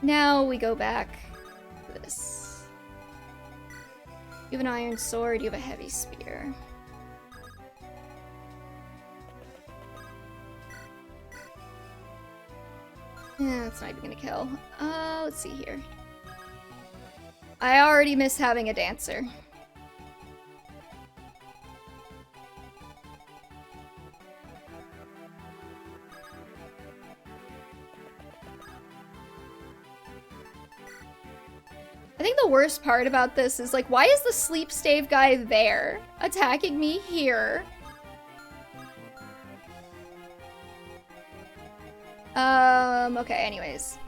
Now we go back to this. You have an iron sword, you have a heavy spear. Yeah, that's not even gonna kill. Let's see here. I already miss having a dancer. I think the worst part about this is, like, why is the sleep stave guy there, attacking me here? Okay, anyways.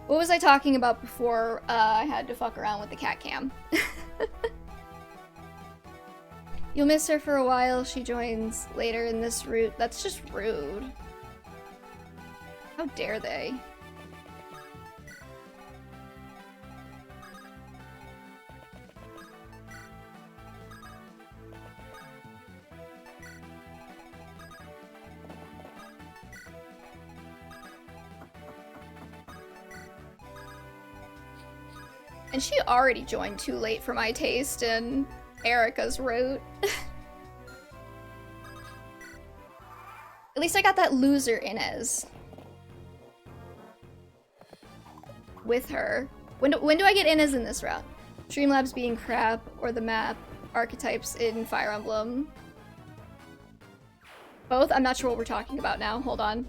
What was I talking about before I had to fuck around with the cat cam? You'll miss her for a while. She joins later in this route. That's just rude. How dare they? And she already joined too late for my taste in Eirika's route. At least I got that loser Inez. With her. When do I get Inez in this route? Streamlabs being crap, or the map archetypes in Fire Emblem. Both? I'm not sure what we're talking about now. Hold on.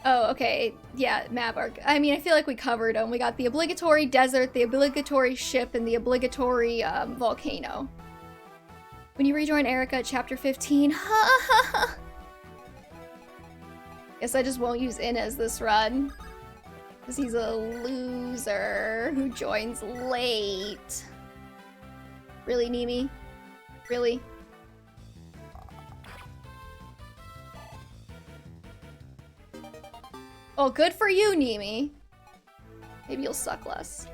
Oh, okay. Yeah, map arc. I mean, I feel like we covered them. We got the obligatory desert, the obligatory ship, and the obligatory volcano. When you rejoin Eirika at chapter 15, guess I just won't use Inez this run. Because he's a loser who joins late. Really, Nimi? Really? Oh, good for you, Nimi. Maybe you'll suck less.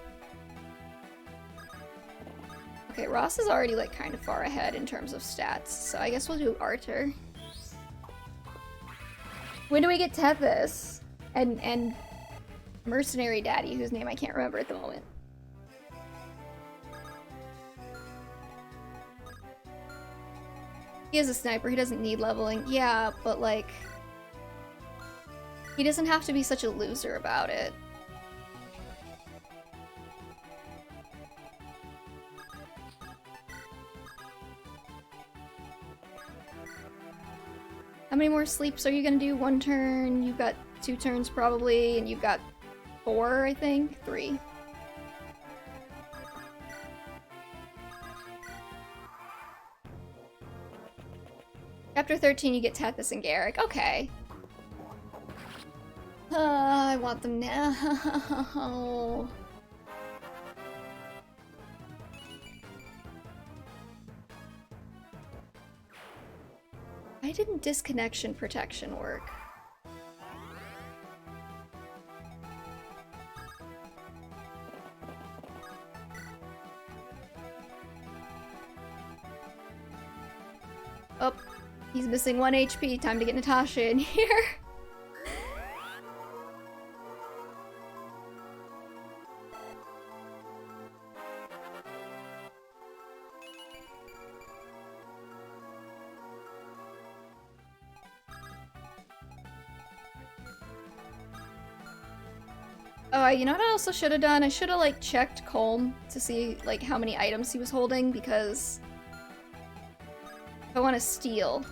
Okay, Ross is already, like, kind of far ahead in terms of stats, so I guess we'll do Arthur. When do we get Tethys? And mercenary daddy, whose name I can't remember at the moment. He is a sniper, he doesn't need leveling. Yeah, but like... he doesn't have to be such a loser about it. How many more sleeps are you gonna do? 1 turn, you've got 2 turns probably, and you've got 4, I think? 3. Chapter 13, you get Tethys and Garrick. Okay. I want them now. Why didn't disconnection protection work? Oh, he's missing 1 HP. Time to get Natasha in here. Oh, you know what I also should have done? I should have, like, checked Colm to see, like, how many items he was holding, because I want to steal.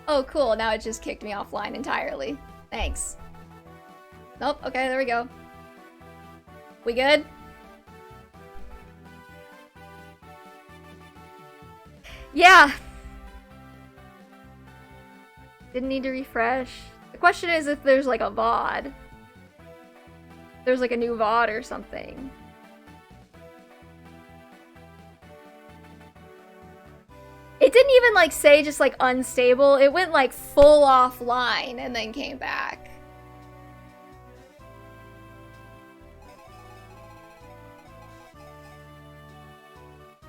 Oh, cool. Now it just kicked me offline entirely. Thanks. Nope. Okay, there we go. We good? Yeah. Didn't need to refresh. The question is if there's like a VOD. There's like a new VOD or something. It didn't even like say just like unstable. It went like full offline and then came back.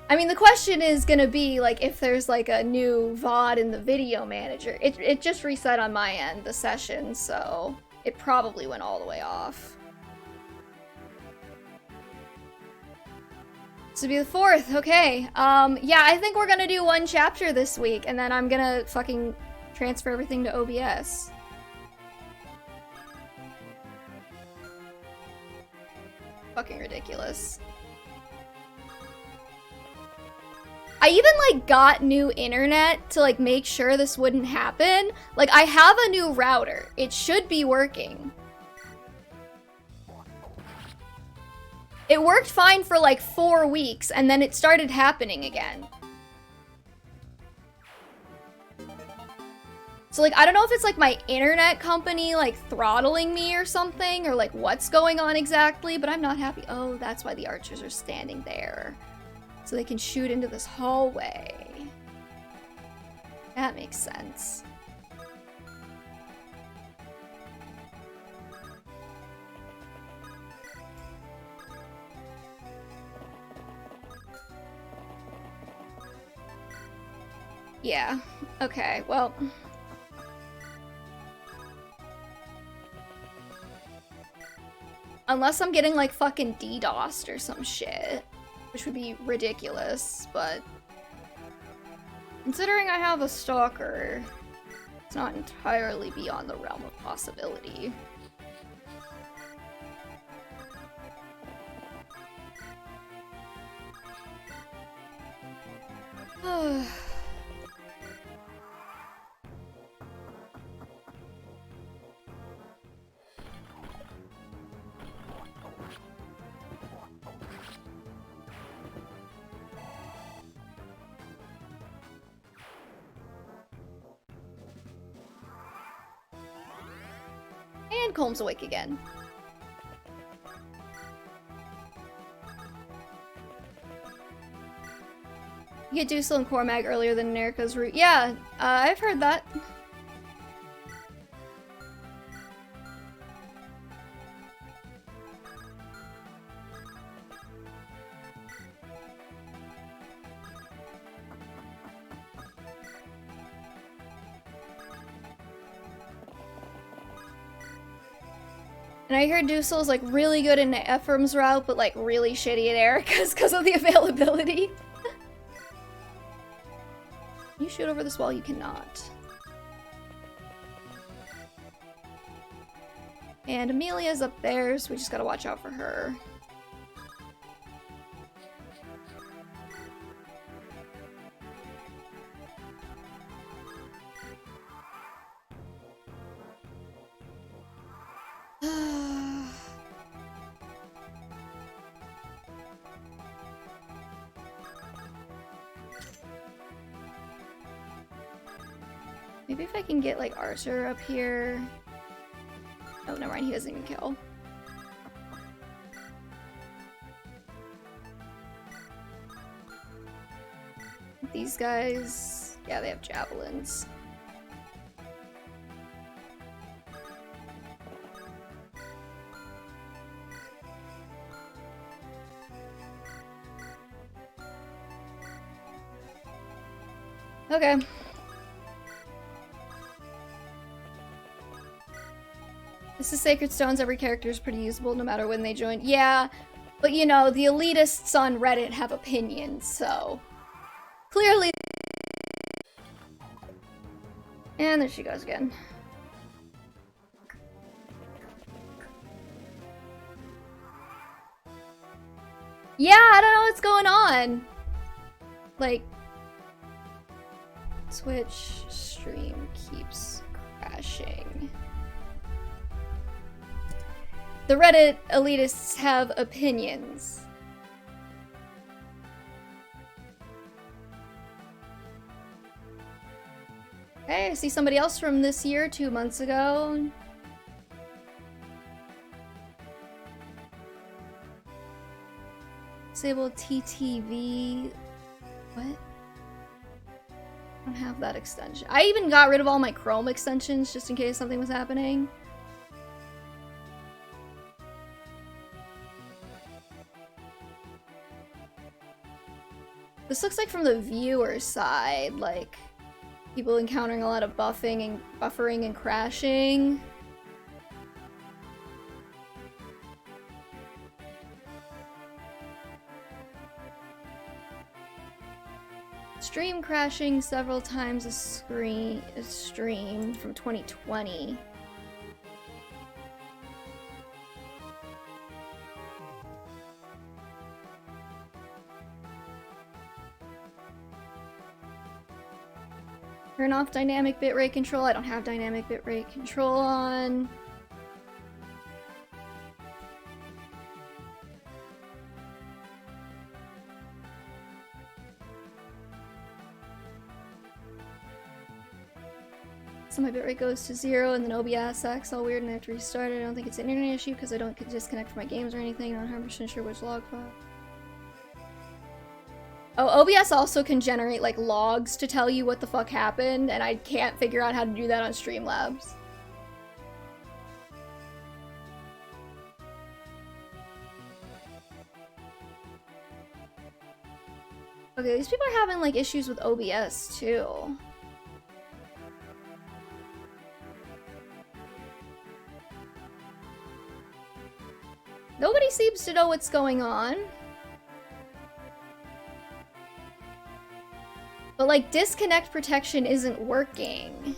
I mean, the question is gonna be like if there's like a new VOD in the video manager. It just reset on my end, the session, so it probably went all the way off. This would be the 4th, okay. Yeah, I think we're gonna do 1 chapter this week, and then I'm gonna fucking transfer everything to OBS. Fucking ridiculous. I even, like, got new internet to, like, make sure this wouldn't happen. Like, I have a new router. It should be working. It worked fine for, like, 4 weeks, and then it started happening again. So, like, I don't know if it's, like, my internet company, like, throttling me or something, or, like, what's going on exactly, but I'm not happy. Oh, that's why the archers are standing there. So they can shoot into this hallway. That makes sense. Yeah, okay, well. Unless I'm getting like fucking DDoSed or some shit. Which would be ridiculous, but considering I have a stalker, it's not entirely beyond the realm of possibility. And Colm's awake again. You get Dusel and Cormag earlier than Eirika's route. Yeah, I've heard that. And I heard Dussel's like really good in Ephraim's route, but like really shitty at Eirika's because of the availability. Can you shoot over this wall? You cannot. And Amelia's up there, so we just gotta watch out for her. Maybe if I can get like Arthur up here. Oh, never mind, he doesn't even kill. These guys, yeah, they have javelins. Okay. This is Sacred Stones. Every character is pretty usable no matter when they join. Yeah, but you know, the elitists on Reddit have opinions, so... Clearly... And there she goes again. Yeah, I don't know what's going on. Like... Twitch stream keeps crashing. The Reddit elitists have opinions. Okay, I see somebody else from this year, 2 months ago. Disable TTV. What? I don't have that extension. I even got rid of all my Chrome extensions just in case something was happening. This looks like from the viewer side, like people encountering a lot of buffering and crashing. Stream crashing several times a stream from 2020. Turn off dynamic bitrate control. I don't have dynamic bitrate control on. So my bitrate goes to 0 and then OBS acts all weird and I have to restart it. I don't think it's an internet issue because I don't disconnect from my games or anything. I'm not 100% sure which log file. Oh, OBS also can generate like logs to tell you what the fuck happened, and I can't figure out how to do that on Streamlabs. Okay, these people are having like issues with OBS too. Nobody seems to know what's going on. But like, disconnect protection isn't working.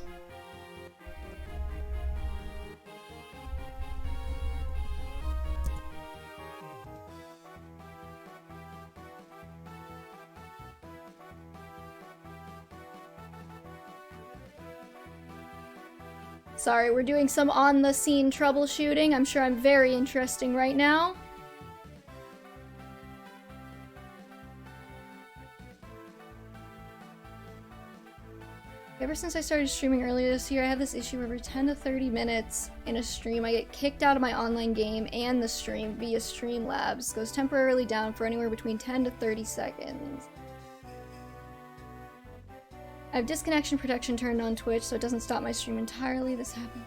Sorry, we're doing some on-the-scene troubleshooting. I'm sure I'm very interesting right now. Ever since I started streaming earlier this year, I have this issue where every 10 to 30 minutes in a stream, I get kicked out of my online game and the stream via Streamlabs. Goes temporarily down for anywhere between 10 to 30 seconds. I have disconnection protection turned on Twitch, so it doesn't stop my stream entirely. This happened.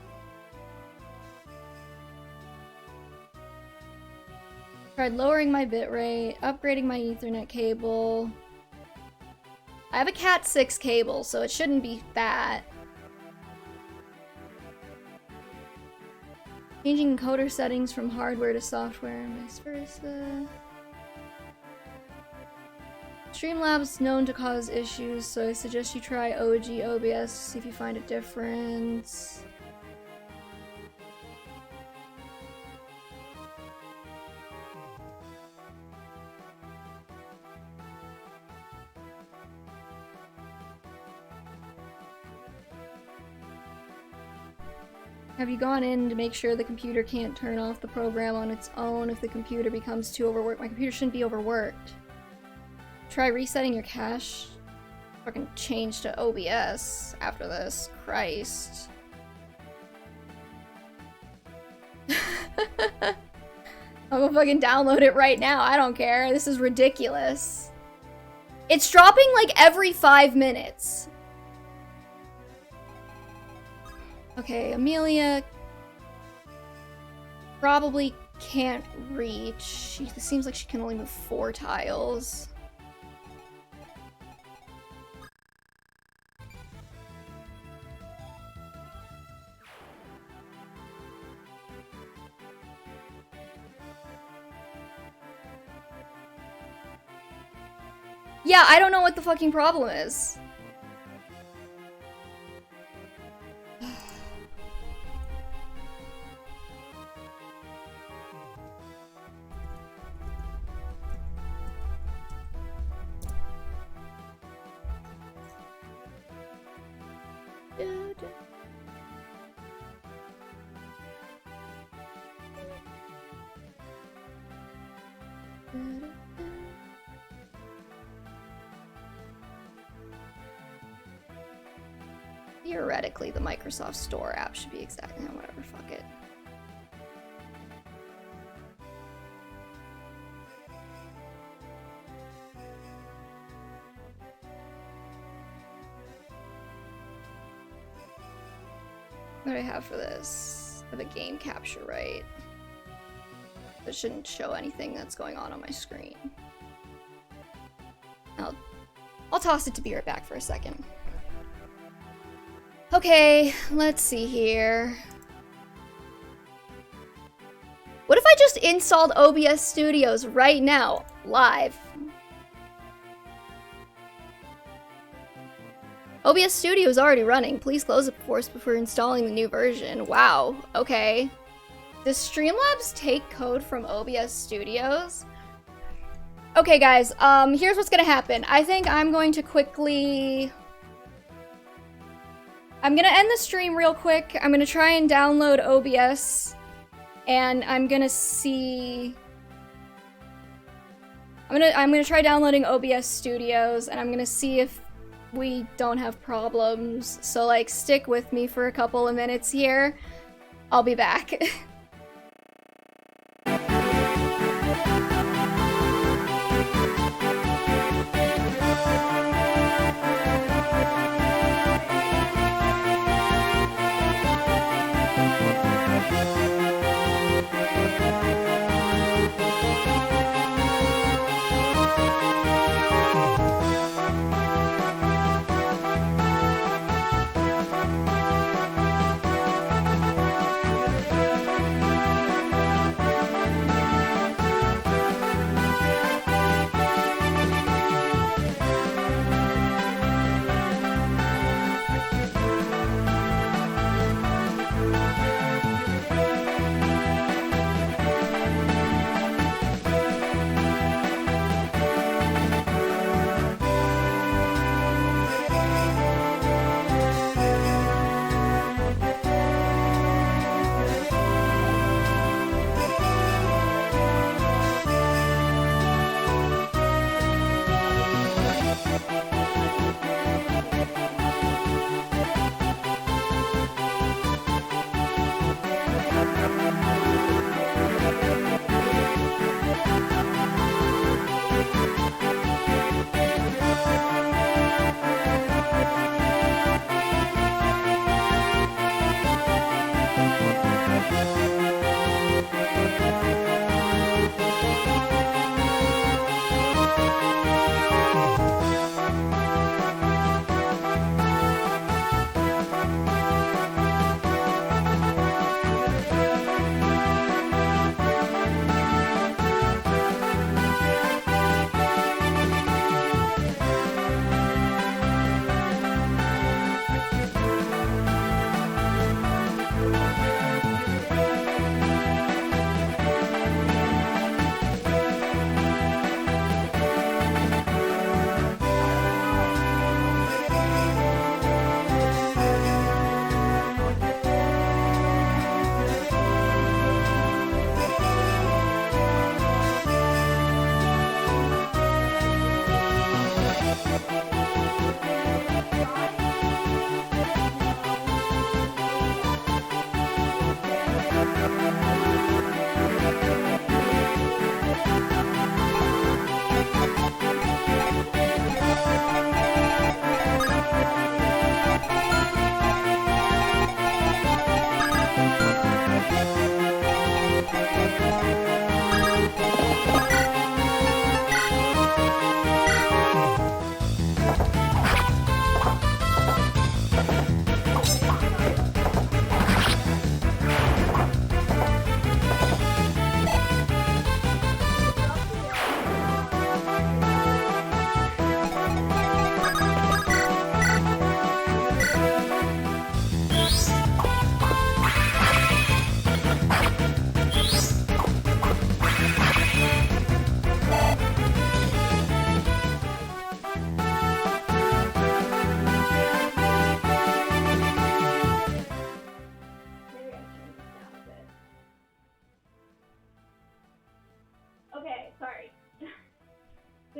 Tried lowering my bitrate, upgrading my Ethernet cable. I have a Cat 6 cable, so it shouldn't be that. Changing encoder settings from hardware to software and vice versa. Streamlabs known to cause issues, so I suggest you try OG OBS to see if you find a difference. Have you gone in to make sure the computer can't turn off the program on its own if the computer becomes too overworked? My computer shouldn't be overworked. Try resetting your cache. Fucking change to OBS after this. Christ. I'm gonna fucking download it right now. I don't care. This is ridiculous. It's dropping like every 5 minutes. Okay, Amelia probably can't reach. It seems like she can only move 4 tiles. Yeah, I don't know what the fucking problem is. Theoretically, the Microsoft Store app should be exactly whatever, fuck it. What do I have for this? I have a game capture right. It shouldn't show anything that's going on my screen. I'll toss it to be right back for a second. Okay, let's see here. What if I just installed OBS Studios right now, live? OBS Studio is already running. Please close it before installing the new version. Wow, okay. Does Streamlabs take code from OBS Studios? Okay, guys, here's what's gonna happen. I think I'm going to quickly... I'm gonna end the stream real quick. I'm gonna try and download OBS, and I'm gonna see... I'm gonna try downloading OBS Studios, and I'm gonna see if we don't have problems. So, like, stick with me for a couple of minutes here. I'll be back.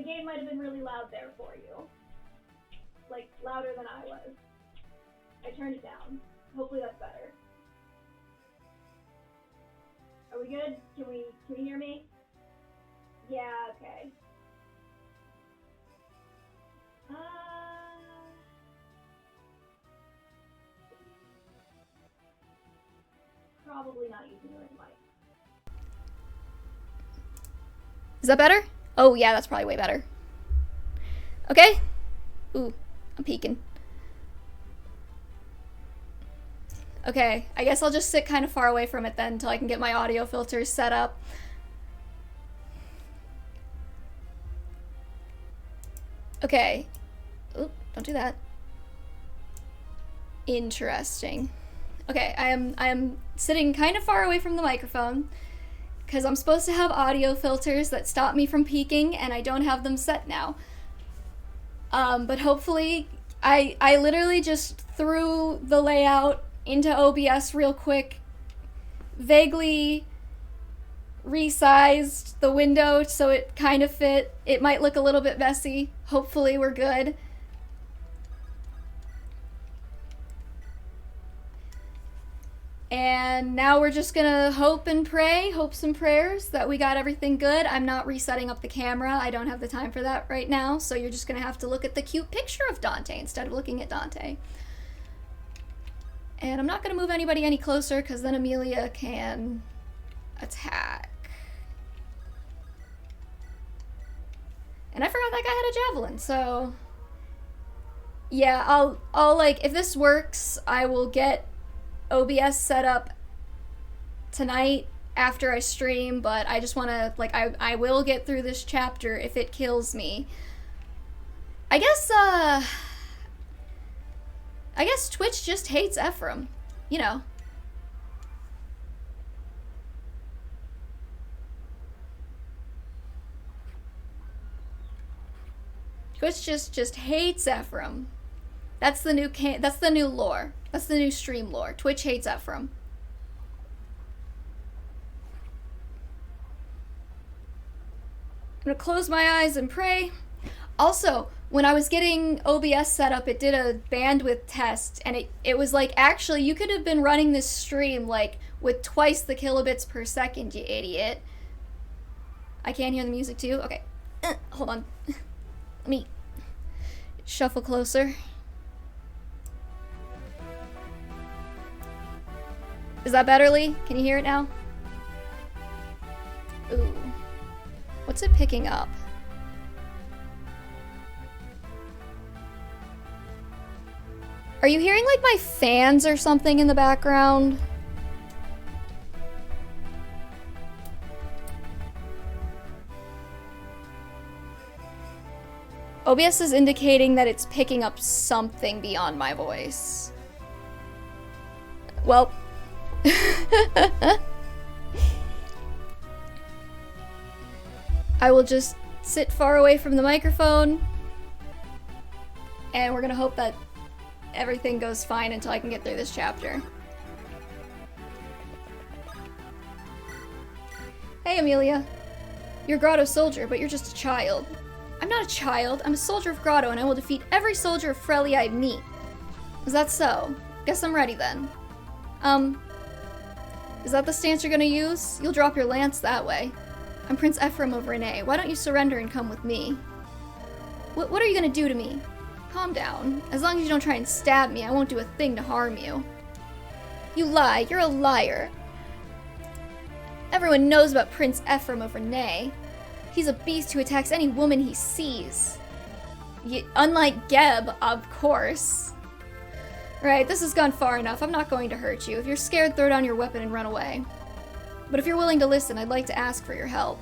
game might have been really loud there for you. Like, louder than I was. I turned it down. Hopefully that's better. Are we good? Can you hear me? Yeah, okay. Probably not using the right mic. Is that better? Oh yeah, that's probably way better. Okay. Ooh, I'm peeking. Okay, I guess I'll just sit kind of far away from it then until I can get my audio filters set up. Okay. Oop, don't do that. Interesting. Okay, I am sitting kind of far away from the microphone because I'm supposed to have audio filters that stop me from peeking, and I don't have them set now. But hopefully, I literally just threw the layout into OBS real quick, vaguely resized the window so it kind of fit. It might look a little bit messy. Hopefully we're good. And now we're just gonna hope and pray, hopes and prayers that we got everything good. I'm not resetting up the camera. I don't have the time for that right now, so you're just gonna have to look at the cute picture of Dante instead of looking at Dante. And I'm not gonna move anybody any closer because then Amelia can attack. And I forgot that guy had a javelin, so yeah, I'll like, if this works, I will get OBS set up tonight after I stream, but I just want to, like, I will get through this chapter if it kills me. I guess Twitch just hates Ephraim, you know. Twitch just hates Ephraim. That's the new lore. That's the new stream lore. Twitch hates Ephraim. I'm gonna close my eyes and pray. Also, when I was getting OBS set up, it did a bandwidth test, and it was like, actually, you could have been running this stream, like, with twice the kilobits per second, you idiot. I can't hear the music too? Okay. Hold on. Let me shuffle closer. Is that better, Lee? Can you hear it now? Ooh. What's it picking up? Are you hearing, like, my fans or something in the background? OBS is indicating that it's picking up something beyond my voice. Well... I will just sit far away from the microphone, and we're gonna hope that everything goes fine until I can get through this chapter. Hey, Amelia. You're a Grotto soldier, but you're just a child. I'm not a child. I'm a soldier of Grotto, and I will defeat every soldier of Frelly I meet. Is that so? Guess I'm ready then. Is that the stance you're gonna use? You'll drop your lance that way. I'm Prince Ephraim of Renee. Why don't you surrender and come with me? What are you gonna do to me? Calm down. As long as you don't try and stab me, I won't do a thing to harm you. You lie. You're a liar. Everyone knows about Prince Ephraim of Renee. He's a beast who attacks any woman he sees. Unlike Geb, of course. Right, this has gone far enough. I'm not going to hurt you. If you're scared, throw down your weapon and run away. But if you're willing to listen, I'd like to ask for your help.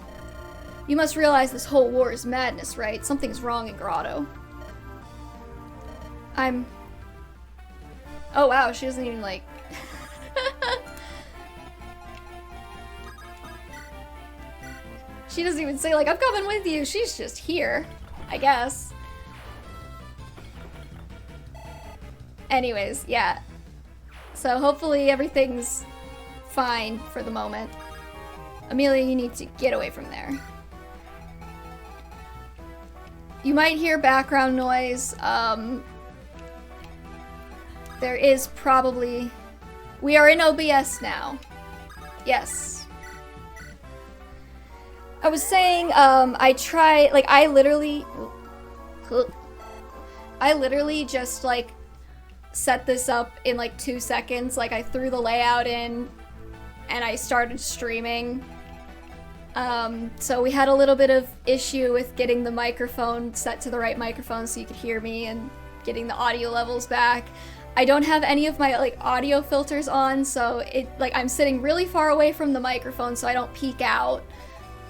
You must realize this whole war is madness, right? Something's wrong in Grotto. Oh wow, she doesn't even, like... She doesn't even say, like, I'm coming with you. She's just here, I guess. Anyways, yeah. So hopefully everything's fine for the moment. Amelia, you need to get away from there. You might hear background noise. There is probably... We are in OBS now. Yes. I was saying, I literally just, like, set this up in, like, 2 seconds. Like, I threw the layout in, and I started streaming. So we had a little bit of issue with getting the microphone set to the right microphone so you could hear me and getting the audio levels back. I don't have any of my, like, audio filters on, so I'm sitting really far away from the microphone so I don't peek out.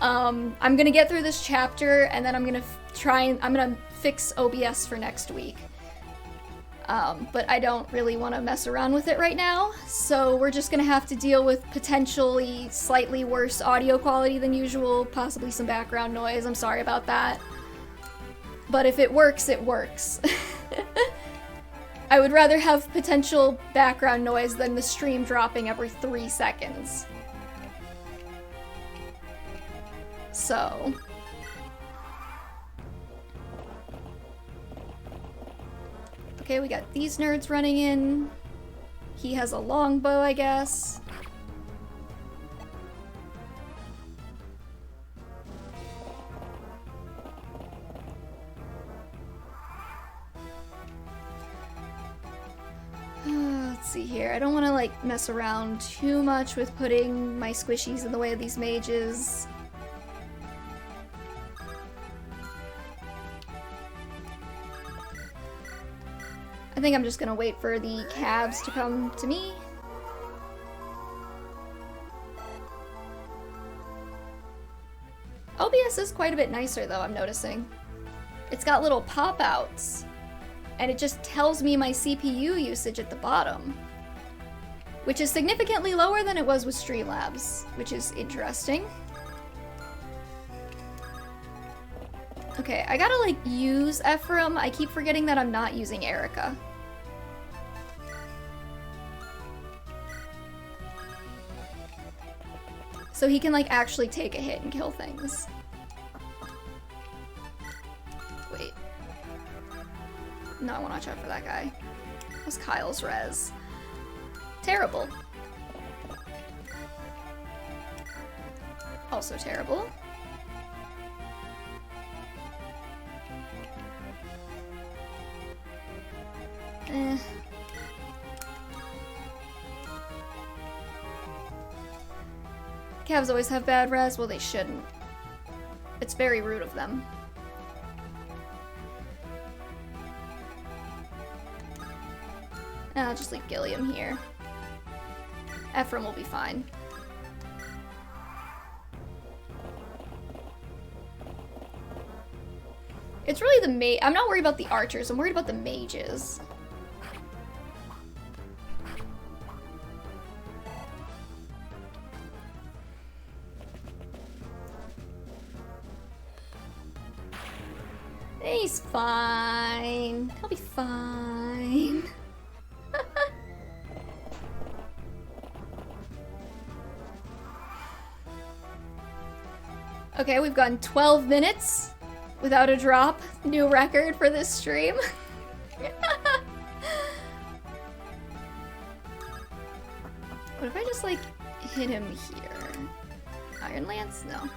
I'm gonna get through this chapter, and then I'm gonna fix OBS for next week. But I don't really want to mess around with it right now, so we're just gonna have to deal with potentially slightly worse audio quality than usual, possibly some background noise. I'm sorry about that. But if it works, it works. I would rather have potential background noise than the stream dropping every 3 seconds. So... Okay, we got these nerds running in. He has a longbow, I guess. Let's see here. I don't want to, like, mess around too much with putting my squishies in the way of these mages. I think I'm just gonna wait for the cabs to come to me. OBS is quite a bit nicer though, I'm noticing. It's got little pop-outs, and it just tells me my CPU usage at the bottom, which is significantly lower than it was with Streamlabs, which is interesting. Okay, I gotta, like, use Ephraim. I keep forgetting that I'm not using Eirika. So he can, like, actually take a hit and kill things. Wait. No, I want to watch out for that guy. That was Kyle's res. Terrible. Also terrible. Eh. Cavs always have bad res? Well, they shouldn't. It's very rude of them. I'll just leave Gilliam here. Ephraim will be fine. It's really the I'm not worried about the archers, I'm worried about the mages. He's fine. He'll be fine. Okay, we've gone 12 minutes without a drop. New record for this stream. What if I just, like, hit him here? Iron Lance? No.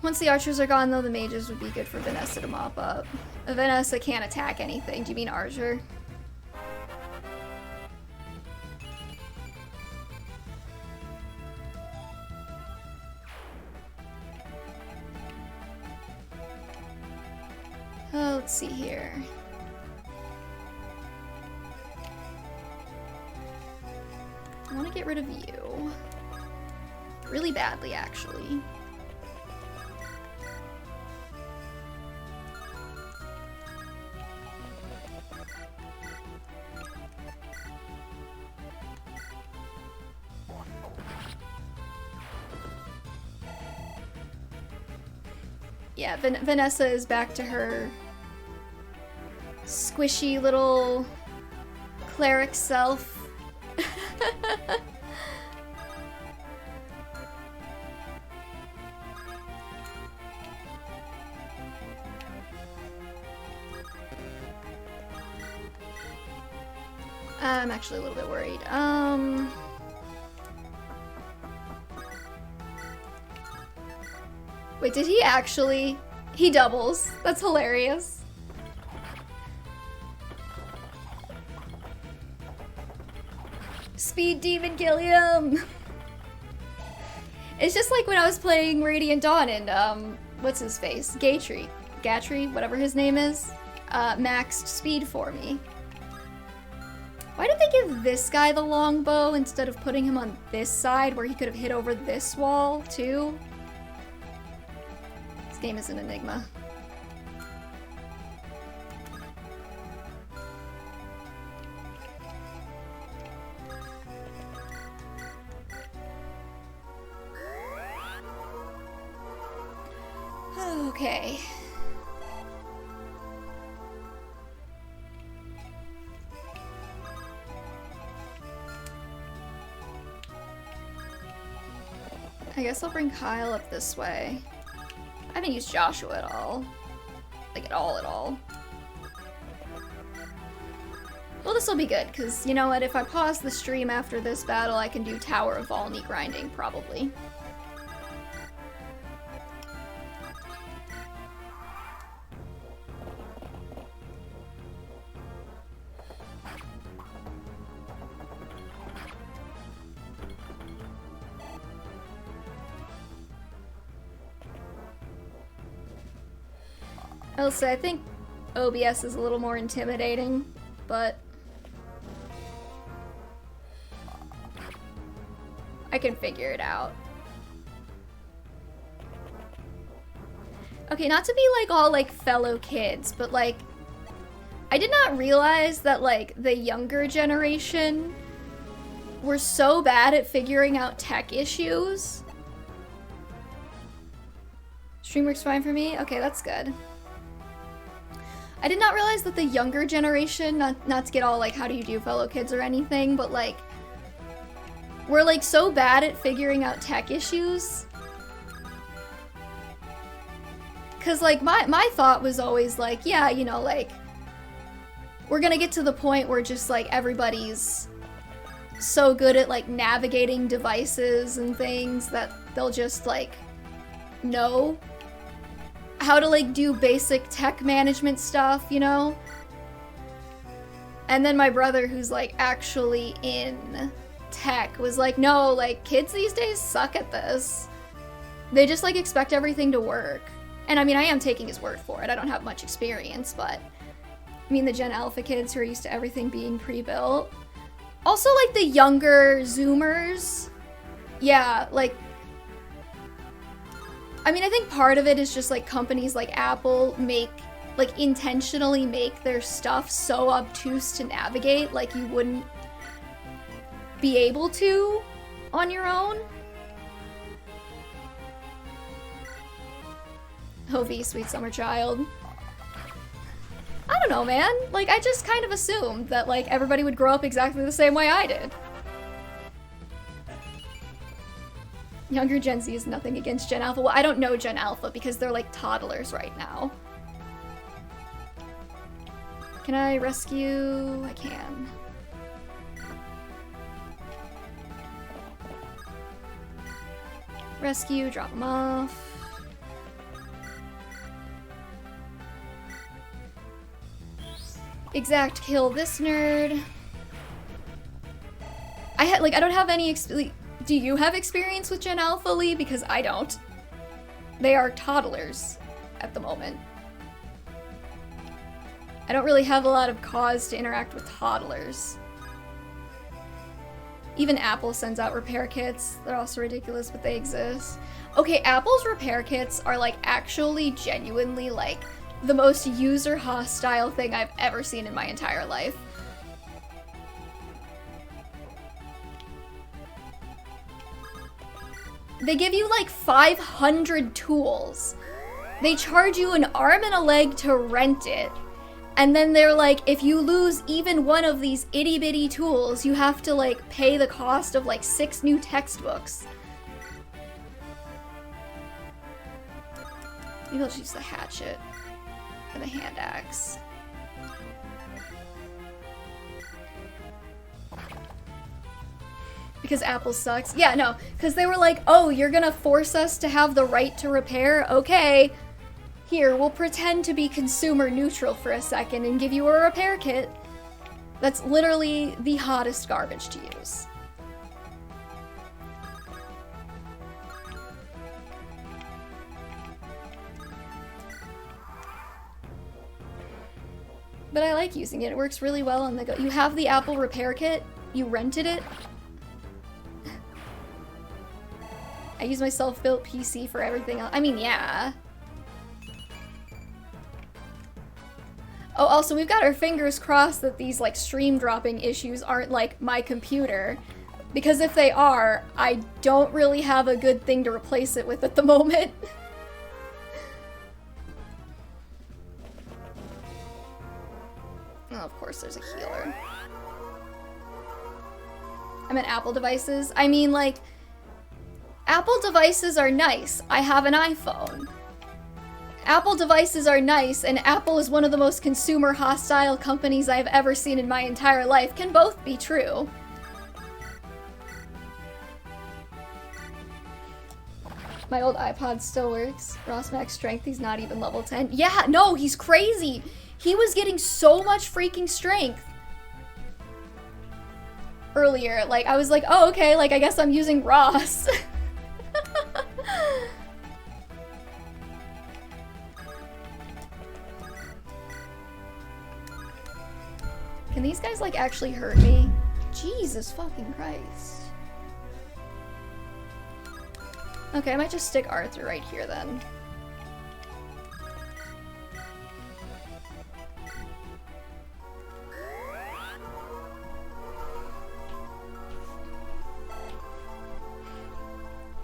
Once the archers are gone, though, the mages would be good for Vanessa to mop up. Vanessa can't attack anything. Do you mean Archer? Oh, let's see here. I want to get rid of you. Really badly, actually. Yeah, Vanessa is back to her squishy little cleric self. I'm actually a little bit worried. Wait, did he actually? He doubles. That's hilarious. Speed Demon, kill him! It's just like when I was playing Radiant Dawn and, what's his face? Gatry, whatever his name is, maxed speed for me. Why did they give this guy the longbow instead of putting him on this side where he could have hit over this wall, too? This game is an enigma. Okay. I guess I'll bring Kyle up this way. I haven't used Joshua at all. Like, at all. Well, this will be good, because, you know what, if I pause the stream after this battle, I can do Tower of Volney grinding, probably. I'll say, I think OBS is a little more intimidating, but I can figure it out. Okay, not to be like all like fellow kids, but like I did not realize that like the younger generation were so bad at figuring out tech issues. Stream works fine for me? Okay, that's good. I did not realize that the younger generation, not to get all like how do you do fellow kids or anything, but like we're like so bad at figuring out tech issues. Cause like my thought was always like, yeah, you know, like we're gonna get to the point where just like everybody's so good at like navigating devices and things that they'll just like know how to like do basic tech management stuff, you know? And then my brother, who's like actually in tech, was like, no, like kids these days suck at this. They just like expect everything to work. And I mean, I am taking his word for it. I don't have much experience, but I mean the Gen Alpha kids who are used to everything being pre-built. Also like the younger Zoomers. Yeah, like I mean, I think part of it is just like companies like Apple intentionally make their stuff so obtuse to navigate, like you wouldn't be able to on your own. Oh, V, sweet summer child. I don't know, man. Like, I just kind of assumed that like everybody would grow up exactly the same way I did. Younger Gen Z is nothing against Gen Alpha. Well, I don't know Gen Alpha because they're like toddlers right now. Can I rescue? I can. Rescue, drop them off. Exact, kill this nerd. I don't have any do you have experience with Gen Alpha, Lee? Because I don't. They are toddlers at the moment. I don't really have a lot of cause to interact with toddlers. Even Apple sends out repair kits. They're also ridiculous, but they exist. Okay, Apple's repair kits are like actually genuinely like the most user hostile thing I've ever seen in my entire life. They give you like 500 tools. They charge you an arm and a leg to rent it. And then they're like, if you lose even one of these itty bitty tools, you have to like pay the cost of like 6 new textbooks. Maybe I'll just use the hatchet and the hand axe. Because Apple sucks. Yeah, no, because they were like, oh, you're gonna force us to have the right to repair? Okay. Here, we'll pretend to be consumer neutral for a second and give you a repair kit. That's literally the hottest garbage to use. But I like using it. It works really well on the go. You have the Apple repair kit. You rented it. I use my self-built PC for everything else. I mean, yeah. Oh, also, we've got our fingers crossed that these, like, stream dropping issues aren't, like, my computer. Because if they are, I don't really have a good thing to replace it with at the moment. Oh, of course there's a healer. I meant Apple devices. I mean, like, Apple devices are nice. I have an iPhone. Apple devices are nice, and Apple is one of the most consumer-hostile companies I've ever seen in my entire life. Can both be true. My old iPod still works. Ross Max strength, he's not even level 10. Yeah, no, he's crazy! He was getting so much freaking strength earlier. Like, I was like, oh, okay, like, I guess I'm using Ross. Can these guys, like, actually hurt me? Jesus fucking Christ. Okay, I might just stick Arthur right here then.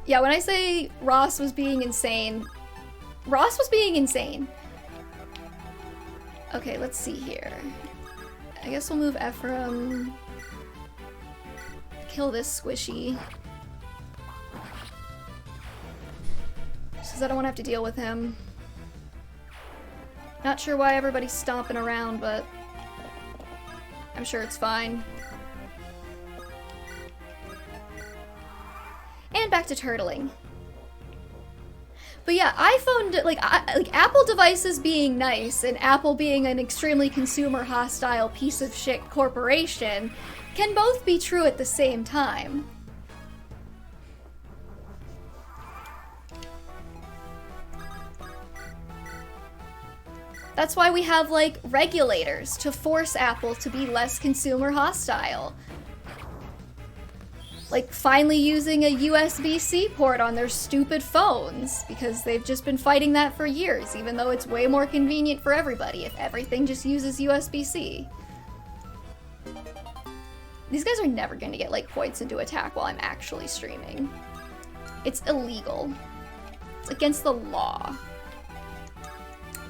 Yeah, when I say Ross was being insane, Ross was being insane. Okay, let's see here. I guess we'll move Ephraim. Kill this squishy. Just because I don't want to have to deal with him. Not sure why everybody's stomping around, but I'm sure it's fine. And back to turtling. But yeah, iPhone, like Apple devices being nice and Apple being an extremely consumer-hostile piece of shit corporation can both be true at the same time. That's why we have, like, regulators to force Apple to be less consumer-hostile. Like, finally using a USB-C port on their stupid phones, because they've just been fighting that for years, even though it's way more convenient for everybody if everything just uses USB-C. These guys are never going to get, like, points into attack while I'm actually streaming. It's illegal. It's against the law.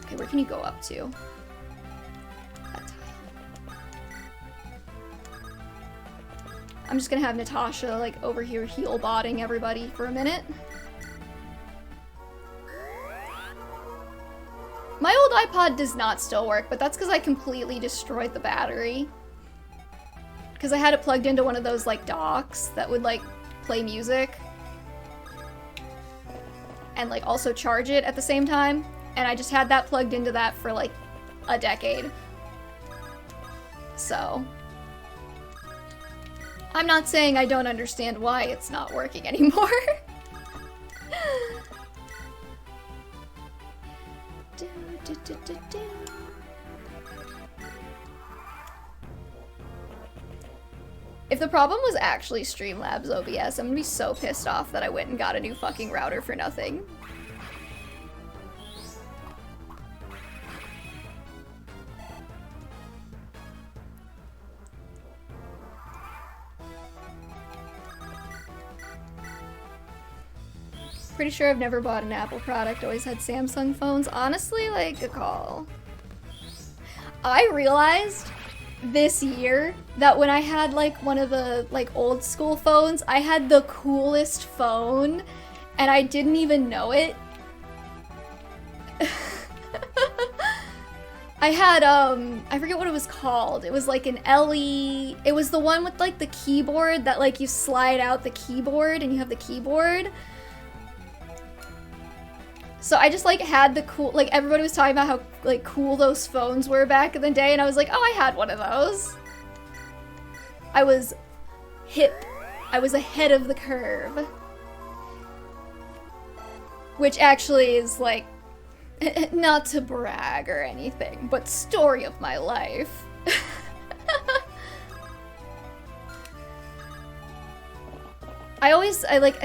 Okay, where can you go up to? I'm just gonna have Natasha, like, over here heal-botting everybody for a minute. My old iPod does not still work, but that's because I completely destroyed the battery. Because I had it plugged into one of those, like, docks that would, like, play music. And, like, also charge it at the same time. And I just had that plugged into that for, like, a decade. So I'm not saying I don't understand why it's not working anymore. If the problem was actually Streamlabs OBS, I'm gonna be so pissed off that I went and got a new fucking router for nothing. Pretty sure I've never bought an Apple product, always had Samsung phones. Honestly, like, a call. I realized this year that when I had, like, one of the, like, old school phones, I had the coolest phone, and I didn't even know it. I had, I forget what it was called. It was like an LE, it was the one with like the keyboard that like you slide out the keyboard and you have the keyboard. So I just like had the cool, like everybody was talking about how like cool those phones were back in the day, and I was like, oh, I had one of those. I was hip. I was ahead of the curve. Which actually is like, not to brag or anything, but story of my life. I like...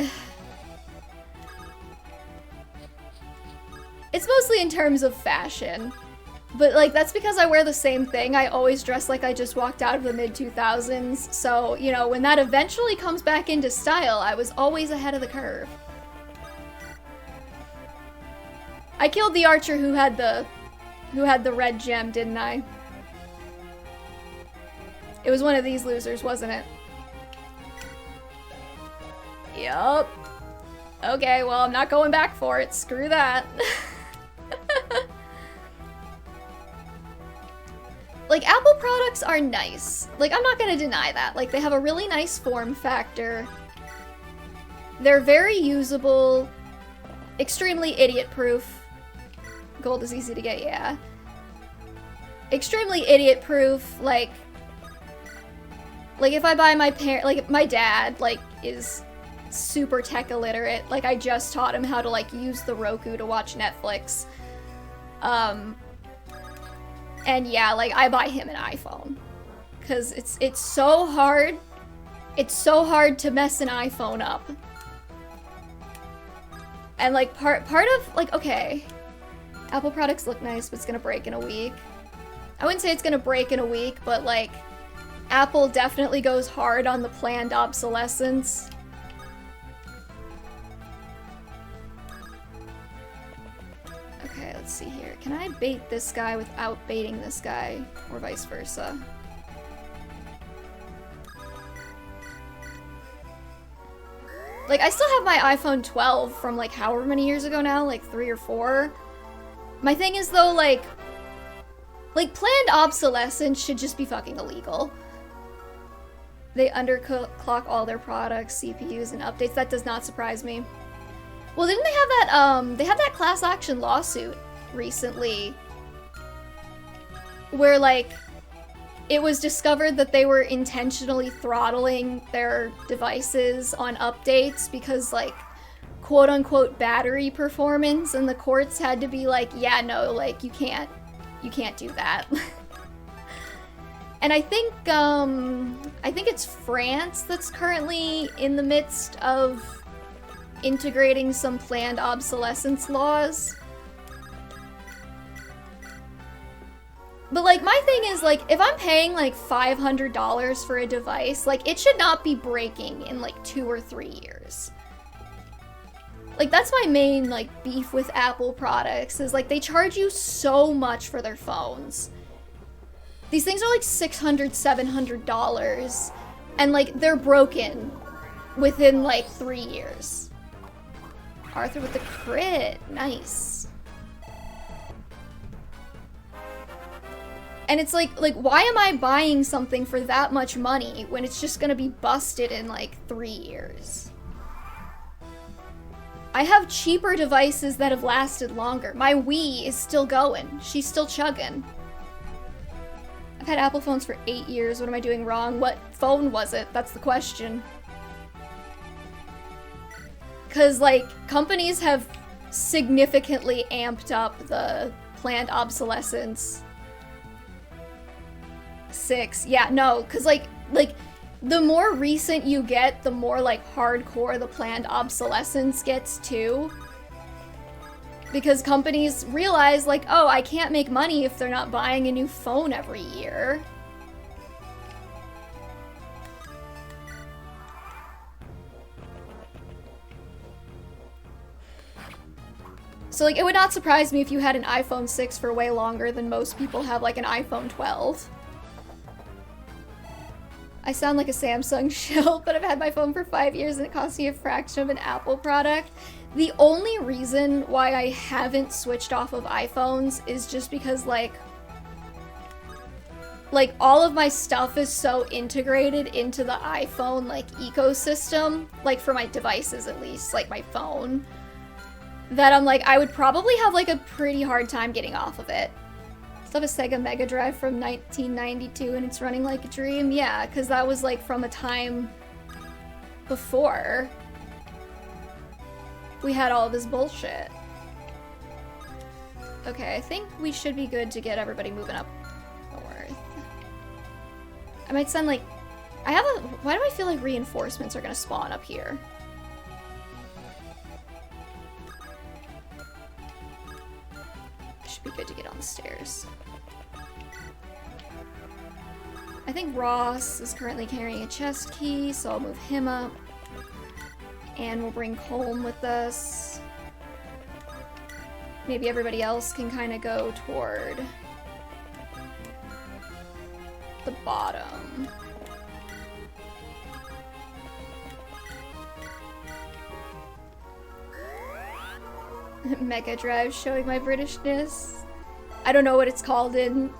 It's mostly in terms of fashion. But like, that's because I wear the same thing. I always dress like I just walked out of the mid-2000s. So, you know, when that eventually comes back into style, I was always ahead of the curve. I killed the archer who had the red gem, didn't I? It was one of these losers, wasn't it? Yup. Okay, well, I'm not going back for it. Screw that. Like, Apple products are nice. Like, I'm not gonna deny that. Like, they have a really nice form factor. They're very usable. Extremely idiot-proof. Gold is easy to get, yeah. Extremely idiot-proof, like if I buy like, my dad, like, is super tech illiterate. Like, I just taught him how to, like, use the Roku to watch Netflix. And yeah, like, I buy him an iPhone. Because it's so hard. It's so hard to mess an iPhone up. And, like, part of, like, okay... Apple products look nice, but it's gonna break in a week. I wouldn't say it's gonna break in a week, but like, Apple definitely goes hard on the planned obsolescence. Okay, let's see here. Can I bait this guy without baiting this guy? Or vice versa? Like, I still have my iPhone 12 from like however many years ago now, like 3 or 4. My thing is though, like planned obsolescence should just be fucking illegal. They underclock all their products, CPUs, and updates. That does not surprise me. Well, didn't they have that, they had that class action lawsuit recently where, like, it was discovered that they were intentionally throttling their devices on updates because, like, quote-unquote battery performance, and the courts had to be like, yeah, no, like, you can't do that. And I think it's France that's currently in the midst of integrating some planned obsolescence laws. But, like, my thing is, like, if I'm paying, like, $500 for a device, like, it should not be breaking in, like, 2 or 3 years. Like, that's my main, like, beef with Apple products, is, like, they charge you so much for their phones. These things are, like, $600, $700, and, like, they're broken within, like, 3 years. Arthur with the crit. Nice. And it's like, why am I buying something for that much money when it's just gonna be busted in, like, 3 years? I have cheaper devices that have lasted longer. My Wii is still going. She's still chugging. I've had Apple phones for 8 years. What am I doing wrong? What phone was it? That's the question. Because, like, companies have significantly amped up the planned obsolescence. 6. Yeah, no, because, like, the more recent you get, the more, like, hardcore the planned obsolescence gets, too. Because companies realize, like, oh, I can't make money if they're not buying a new phone every year. So, like, it would not surprise me if you had an iPhone 6 for way longer than most people have, like, an iPhone 12. I sound like a Samsung shill, but I've had my phone for 5 years and it costs me a fraction of an Apple product. The only reason why I haven't switched off of iPhones is just because, like, like, all of my stuff is so integrated into the iPhone, like, ecosystem, like, for my devices at least, like my phone, that I'm like, I would probably have, like, a pretty hard time getting off of it. Still have a Sega Mega Drive from 1992 and it's running like a dream. Yeah, because that was, like, from a time before we had all this bullshit. Okay, I think we should be good to get everybody moving up north. I might send, like, why do I feel like reinforcements are gonna spawn up here? Should be good to get on the stairs. I think Ross is currently carrying a chest key, so I'll move him up. And we'll bring Colm with us. Maybe everybody else can kind of go toward the bottom. Mega Drive showing my Britishness. I don't know what it's called in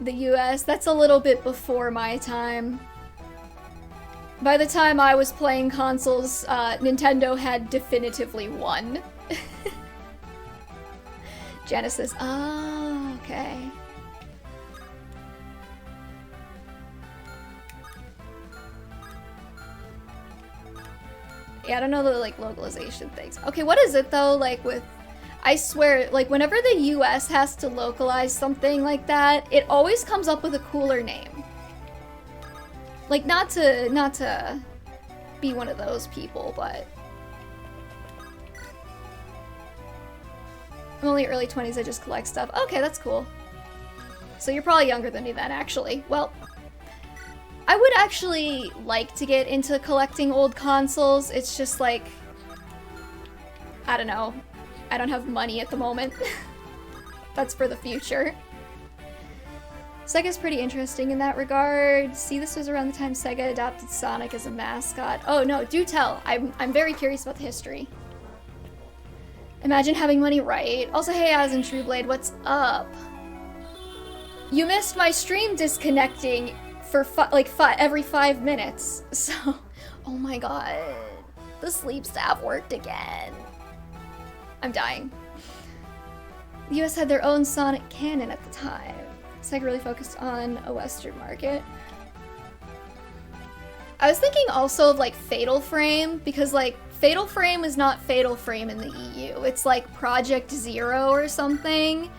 the US. That's a little bit before my time. By the time I was playing consoles, Nintendo had definitively won. Genesis. Oh, okay. Yeah, I don't know the, like, localization things. Okay, what is it, though, like, with... I swear, like, whenever the US has to localize something like that, it always comes up with a cooler name. Like, not to be one of those people, but... I'm only early 20s, I just collect stuff. Okay, that's cool. So you're probably younger than me then, actually. Well, I would actually like to get into collecting old consoles. It's just like... I don't know. I don't have money at the moment. That's for the future. Sega's pretty interesting in that regard. See, this was around the time Sega adopted Sonic as a mascot. Oh no, do tell. I'm very curious about the history. Imagine having money, right? Also, hey, Az and Trueblade, what's up? You missed my stream disconnecting for every 5 minutes. So, oh my god. The sleep staff worked again. I'm dying. The US had their own Sonic canon at the time. Sega really focused on a Western market. I was thinking also of, like, Fatal Frame, because, like, Fatal Frame is not Fatal Frame in the EU. It's like Project Zero or something.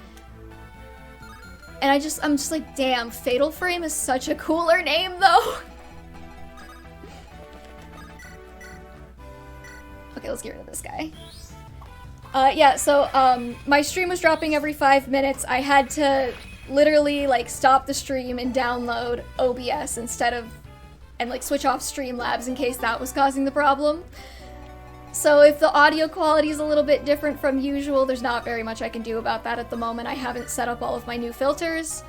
And I'm just like, damn, Fatal Frame is such a cooler name, though. Okay, let's get rid of this guy. Yeah, so, my stream was dropping every 5 minutes. I had to literally, like, stop the stream and download OBS instead of, and, like, switch off Streamlabs in case that was causing the problem. So if the audio quality is a little bit different from usual, there's not very much I can do about that at the moment. I haven't set up all of my new filters,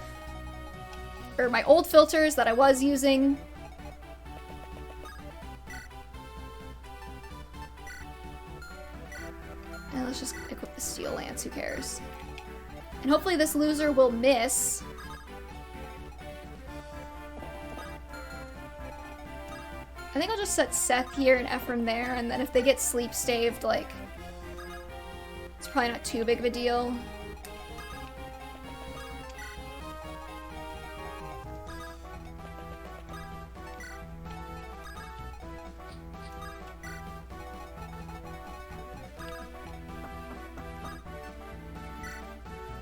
or my old filters that I was using. And let's just equip the Steel Lance, who cares? And hopefully this loser will miss. I think I'll just set Seth here and Ephraim there, and then if they get sleep staved, like, it's probably not too big of a deal.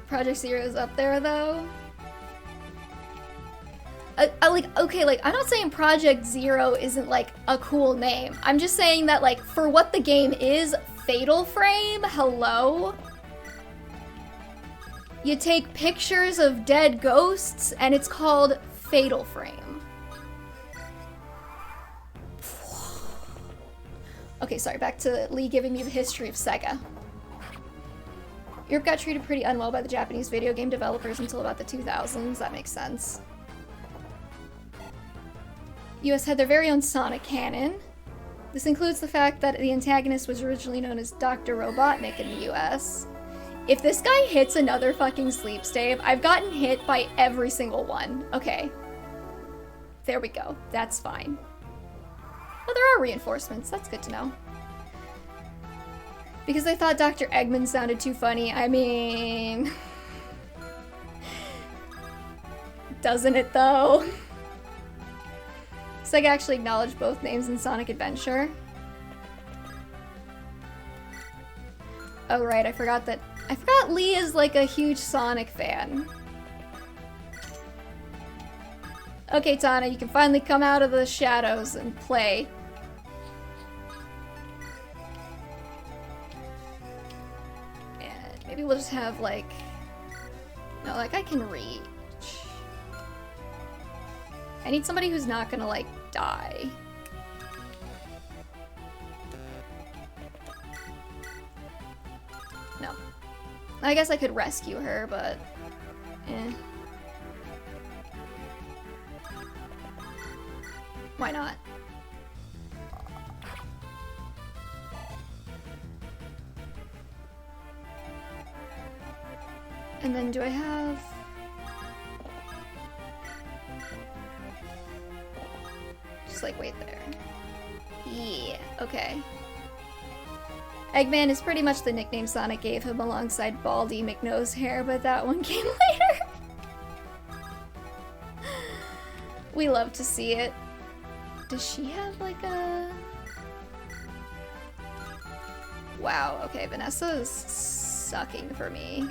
Project Zero's up there, though. Okay, like, I'm not saying Project Zero isn't, like, a cool name. I'm just saying that, like, for what the game is, Fatal Frame, hello? You take pictures of dead ghosts, and it's called Fatal Frame. Okay, sorry, back to Lee giving me the history of Sega. Europe got treated pretty unwell by the Japanese video game developers until about the 2000s, that makes sense. US had their very own Sonic canon. This includes the fact that the antagonist was originally known as Dr. Robotnik in the US. If this guy hits another fucking sleep stave, I've gotten hit by every single one. Okay, There we go. That's fine. But there are reinforcements. That's good to know. Because I thought Dr. Eggman sounded too funny. I mean... Doesn't it, though? Sega actually acknowledged both names in Sonic Adventure. Oh, right. I forgot Lee is, like, a huge Sonic fan. Okay, Tana, you can finally come out of the shadows and play. And maybe we'll just have, like... No, like, I can reach. I need somebody who's not gonna, like, die. No. I guess I could rescue her, but... eh. Why not? And then do I have... Just like wait there. Yeah, okay. Eggman is pretty much the nickname Sonic gave him alongside Baldy McNosehair, but that one came later. We love to see it. Does she have like a... Wow, okay, Vanessa's sucking for me.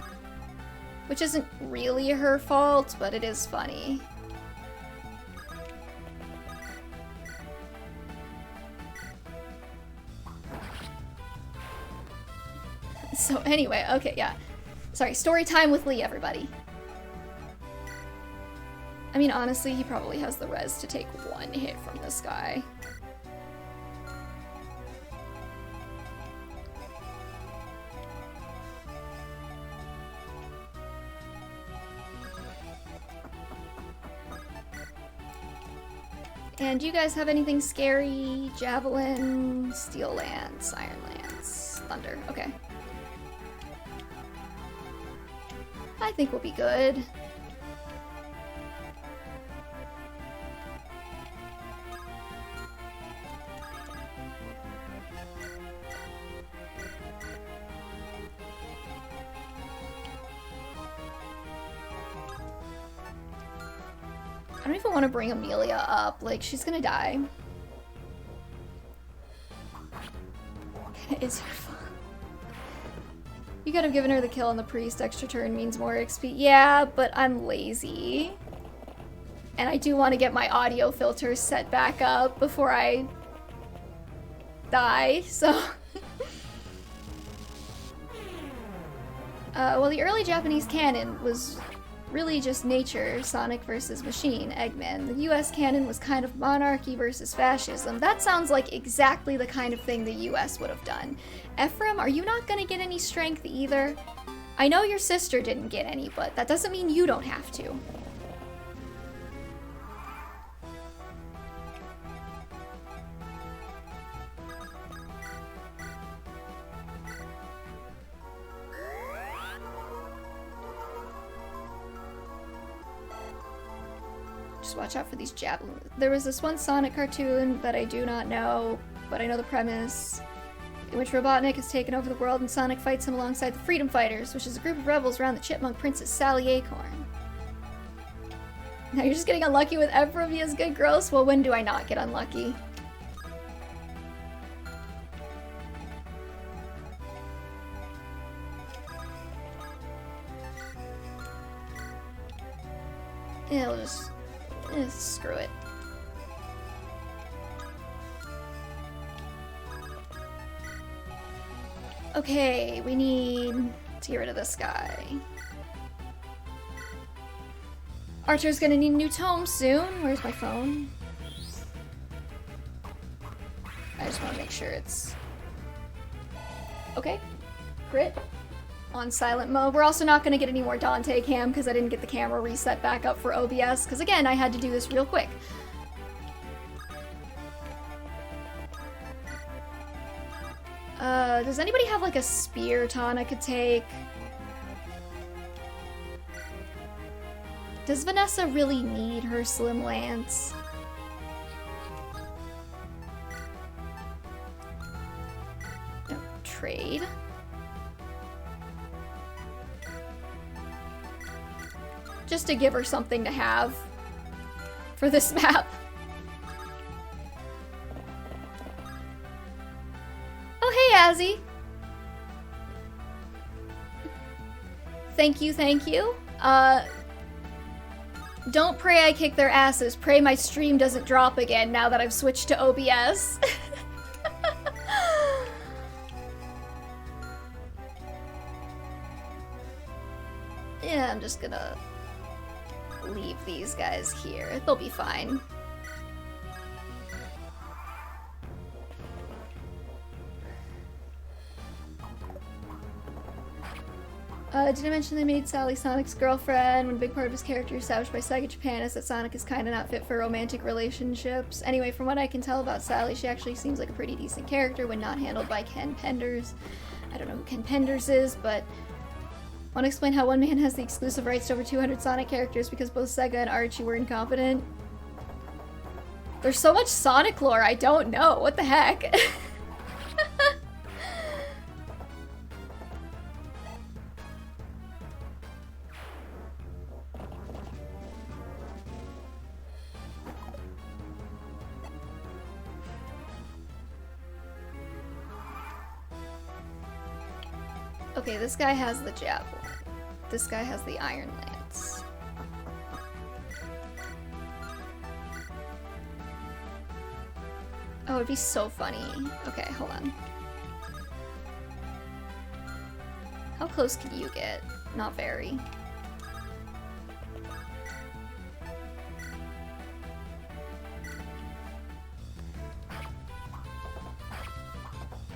Which isn't really her fault, but it is funny. So anyway, okay, yeah. Sorry, story time with Lee, everybody. I mean, honestly, he probably has the res to take one hit from this guy. And do you guys have anything scary? Javelin, Steel Lance, Iron Lance, Thunder. Okay. I think we'll be good. I don't even want to bring Amelia up. Like, she's gonna die. It's her fault. You could have given her the kill on the priest. Extra turn means more XP. Yeah, but I'm lazy. And I do want to get my audio filters set back up before I die, so... well, the early Japanese canon was really just nature, Sonic versus machine, Eggman. The US canon was kind of monarchy versus fascism. That sounds like exactly the kind of thing the US would have done. Ephraim, are you not gonna get any strength either? I know your sister didn't get any, but that doesn't mean you don't have to. Just watch out for these javelins. There was this one Sonic cartoon that I do not know, but I know the premise, in which Robotnik has taken over the world and Sonic fights him alongside the Freedom Fighters, which is a group of rebels around the Chipmunk Princess Sally Acorn. Now you're just getting unlucky with Ephraim, he is good gross? Well, when do I not get unlucky? It'll just... screw it. Okay, we need to get rid of this guy. Archer's gonna need a new tome soon. Where's my phone? I just want to make sure it's... Okay. Crit. On silent mode. We're also not going to get any more Dante cam because I didn't get the camera reset back up for OBS because again I had to do this real quick. Does anybody have like a spear Tana could take? Does Vanessa really need her Slim Lance? trade. Just to give her something to have for this map. Oh, hey, Azzy. Thank you, thank you. Don't pray I kick their asses. Pray my stream doesn't drop again now that I've switched to OBS. Yeah, I'm just gonna leave these guys here. They'll be fine. Did I mention they made Sally Sonic's girlfriend when a big part of his character established by Sega Japan is that Sonic is kinda not fit for romantic relationships? Anyway, from what I can tell about Sally, she actually seems like a pretty decent character when not handled by Ken Penders. I don't know who Ken Penders is, but want to explain how one man has the exclusive rights to over 200 Sonic characters because both Sega and Archie were incompetent? There's so much Sonic lore, I don't know. What the heck? Okay, this guy has the javelin. This guy has the iron lance. Oh, it'd be so funny. Okay, hold on. How close can you get? Not very.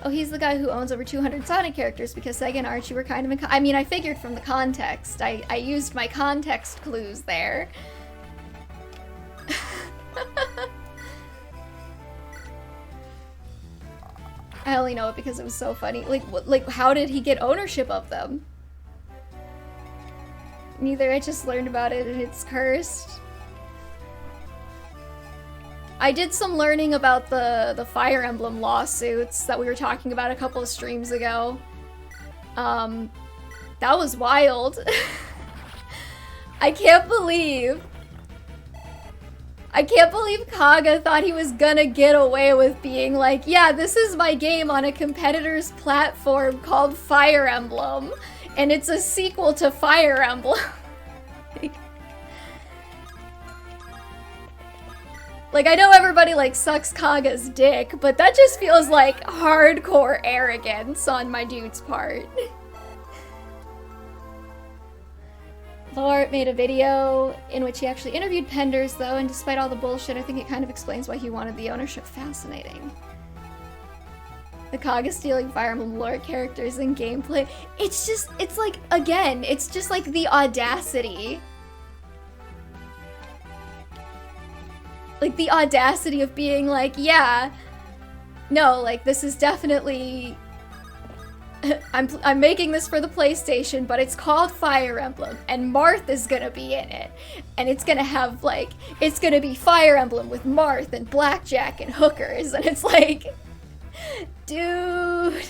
Oh, he's the guy who owns over 200 Sonic characters because Sega and Archie were kind of I mean, I figured from the context. I used my context clues there. I only know it because it was so funny. Like, how did he get ownership of them? Neither. I just learned about it and it's cursed. I did some learning about the Fire Emblem lawsuits that we were talking about a couple of streams ago. That was wild. I can't believe Kaga thought he was gonna get away with being like, yeah, this is my game on a competitor's platform called Fire Emblem, and it's a sequel to Fire Emblem. Like, I know everybody, like, sucks Kaga's dick, but that just feels like hardcore arrogance on my dude's part. Lort made a video in which he actually interviewed Penders, though, and despite all the bullshit, I think it kind of explains why he wanted the ownership. Fascinating. The Kaga stealing Fire Emblem lore characters and gameplay. It's just, it's like, again, it's just like the audacity. Like, the audacity of being like, yeah, no, like, this is definitely, I'm making this for the PlayStation, but it's called Fire Emblem, and Marth is gonna be in it, and it's gonna have, like, it's gonna be Fire Emblem with Marth and Blackjack and hookers, and it's like, dude.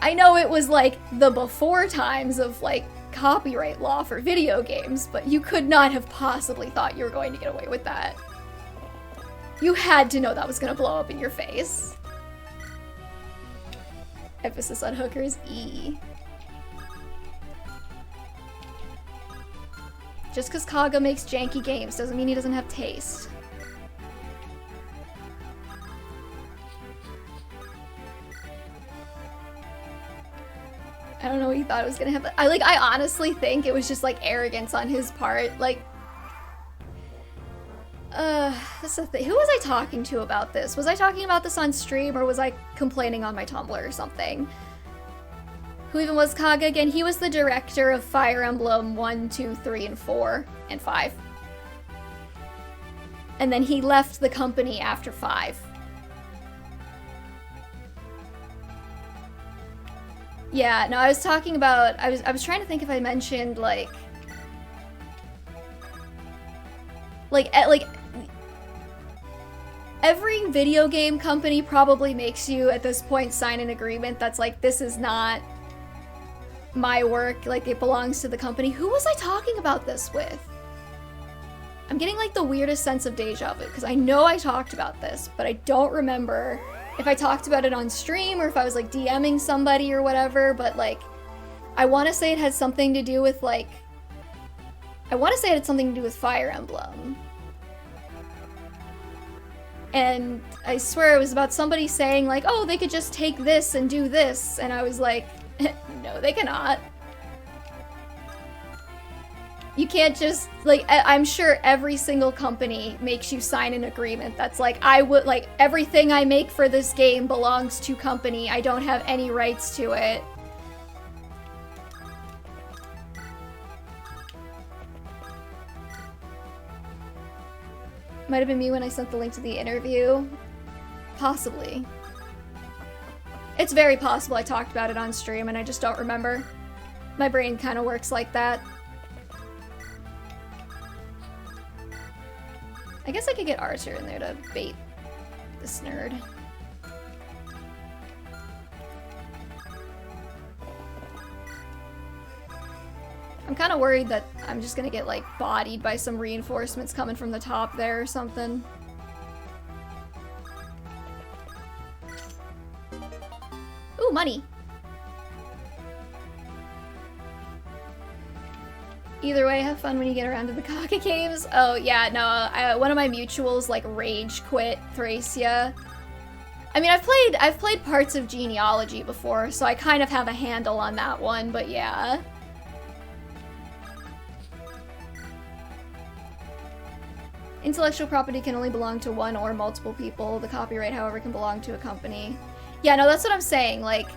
I know it was, like, the before times of, like, copyright law for video games, but you could not have possibly thought you were going to get away with that. You had to know that was going to blow up in your face. Emphasis on hookers, E. Just because Kaga makes janky games doesn't mean he doesn't have taste. I don't know what he thought it was gonna happen. I honestly think it was just like arrogance on his part. Like, that's the thing. Who was I talking to about this? Was I talking about this on stream or was I complaining on my Tumblr or something? Who even was Kaga again? He was the director of Fire Emblem 1, 2, 3, and 4, and 5. And then he left the company after 5. Yeah, no, I was talking about, I was trying to think if I mentioned, like, every video game company probably makes you, at this point, sign an agreement that's like, this is not my work, like, it belongs to the company. Who was I talking about this with? I'm getting, like, the weirdest sense of deja vu, because I know I talked about this, but I don't remember if I talked about it on stream or if I was, like, DMing somebody or whatever, but, like, I want to say it had something to do with, like, I want to say it had something to do with Fire Emblem. And I swear it was about somebody saying, like, oh, they could just take this and do this, and I was like, no, they cannot. You can't just, like, I'm sure every single company makes you sign an agreement that's like, I would, like, everything I make for this game belongs to company. I don't have any rights to it. Might have been me when I sent the link to the interview. Possibly. It's very possible I talked about it on stream and I just don't remember. My brain kind of works like that. I guess I could get Arthur in there to bait this nerd. I'm kind of worried that I'm just gonna get, like, bodied by some reinforcements coming from the top there or something. Ooh, money! Either way, have fun when you get around to the Kaka Caves. Oh, yeah, no, one of my mutuals, like, rage quit Thracia. I mean, I've played parts of Genealogy before, so I kind of have a handle on that one, but yeah. Intellectual property can only belong to one or multiple people. The copyright, however, can belong to a company. Yeah, no, that's what I'm saying, like...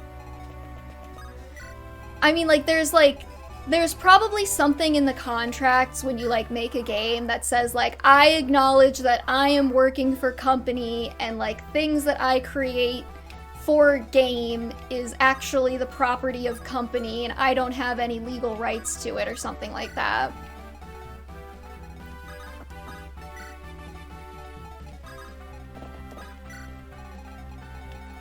I mean, like, there's probably something in the contracts when you, like, make a game that says, like, I acknowledge that I am working for company and, like, things that I create for game is actually the property of company and I don't have any legal rights to it or something like that.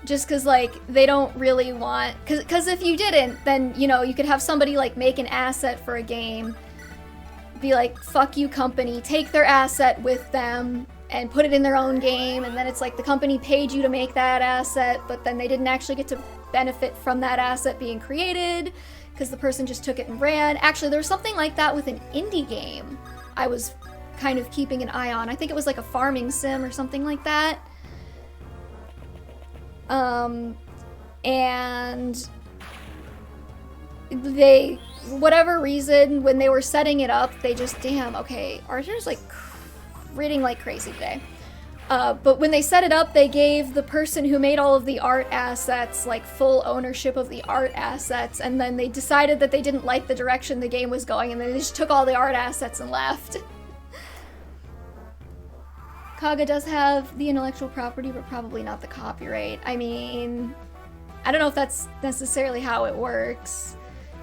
Just because, like, they don't really want... Because if you didn't, then, you know, you could have somebody, like, make an asset for a game, be like, fuck you, company, take their asset with them, and put it in their own game, and then it's like the company paid you to make that asset, but then they didn't actually get to benefit from that asset being created, because the person just took it and ran. Actually, there was something like that with an indie game I was kind of keeping an eye on. I think it was, like, a farming sim or something like that. And they, whatever reason, when they were setting it up, they just, damn, okay, Arthur's, like, reading like crazy today. But when they set it up, they gave the person who made all of the art assets, like, full ownership of the art assets, and then they decided that they didn't like the direction the game was going, and they just took all the art assets and left. Kaga does have the intellectual property, but probably not the copyright. I mean, I don't know if that's necessarily how it works.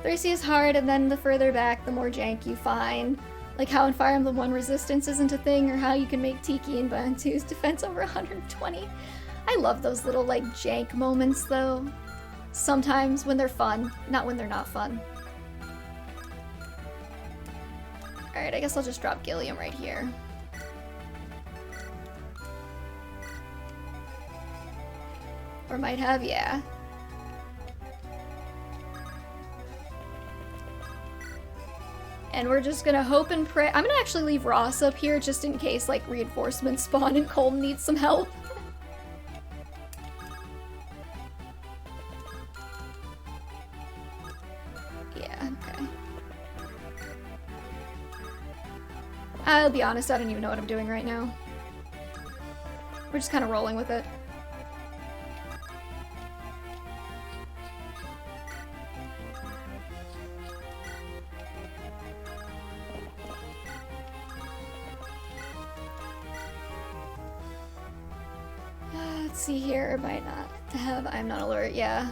Thracia is hard, and then the further back, the more jank you find. Like how in Fire Emblem 1 resistance isn't a thing, or how you can make Tiki in Bantu's defense over 120. I love those little, like, jank moments, though. Sometimes when they're fun, not when they're not fun. Alright, I guess I'll just drop Gilliam right here. Or might have, yeah. And we're just gonna hope and pray. I'm gonna actually leave Ross up here just in case, like, reinforcements spawn and Colm needs some help. Yeah, okay. I'll be honest, I don't even know what I'm doing right now. We're just kind of rolling with it. Let's see here, might not have, I'm not alert, yeah.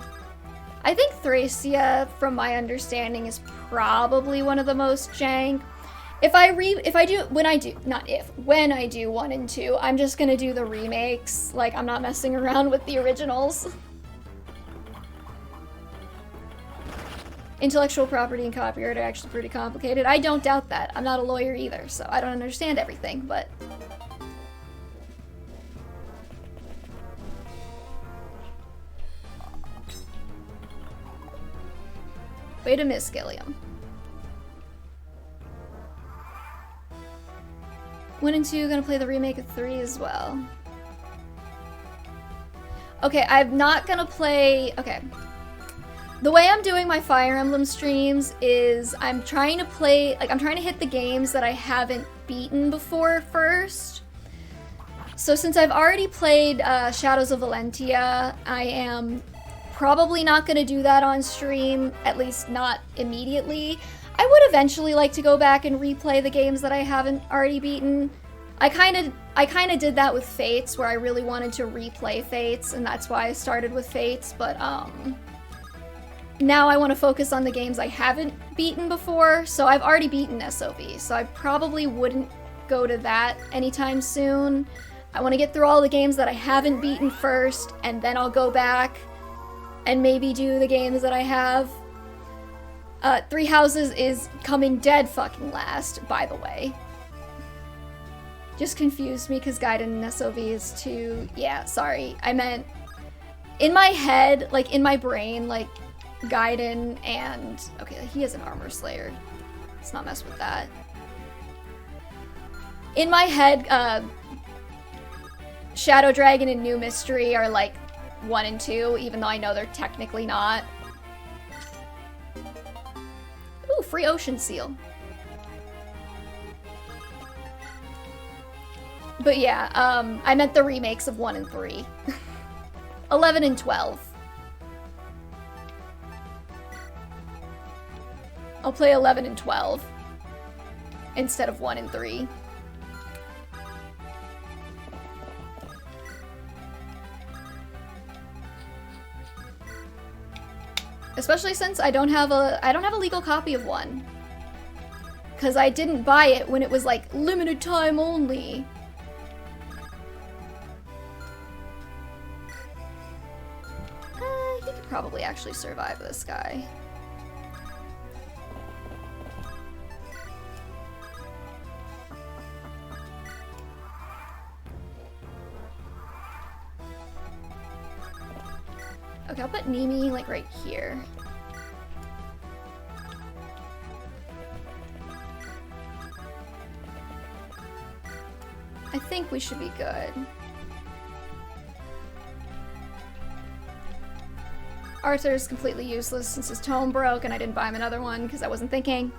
I think Thracia, from my understanding, is probably one of the most jank. When I do 1 and 2, I'm just gonna do the remakes. Like, I'm not messing around with the originals. Intellectual property and copyright are actually pretty complicated. I don't doubt that. I'm not a lawyer either, so I don't understand everything, but... Way to miss, Gilliam. 1 and 2, gonna play the remake of 3 as well. Okay, I'm not gonna play... Okay. The way I'm doing my Fire Emblem streams is I'm trying to play... Like, I'm trying to hit the games that I haven't beaten before first. So since I've already played Shadows of Valentia, I am probably not gonna do that on stream, at least not immediately. I would eventually like to go back and replay the games that I haven't already beaten. I kind of did that with Fates, where I really wanted to replay Fates, and that's why I started with Fates, but now I want to focus on the games I haven't beaten before, so I've already beaten SOV, so I probably wouldn't go to that anytime soon. I want to get through all the games that I haven't beaten first, and then I'll go back and maybe do the games that I have. Three Houses is coming dead fucking last, by the way. Just confused me because Gaiden and SOV is too... Yeah, sorry. I meant... In my head, like, in my brain, like, Gaiden and... Okay, he is an Armor Slayer. Let's not mess with that. In my head, Shadow Dragon and New Mystery are, like, 1 and 2, even though I know they're technically not. Ooh, free ocean seal. But yeah, I meant the remakes of 1 and 3. 11 and 12. I'll play 11 and 12 instead of 1 and 3. Especially since I don't have a legal copy of 1. Cause I didn't buy it when it was like limited time only. He could probably actually survive this guy. Okay, I'll put Nimi, like, right here. I think we should be good. Arthur is completely useless since his tome broke and I didn't buy him another one because I wasn't thinking.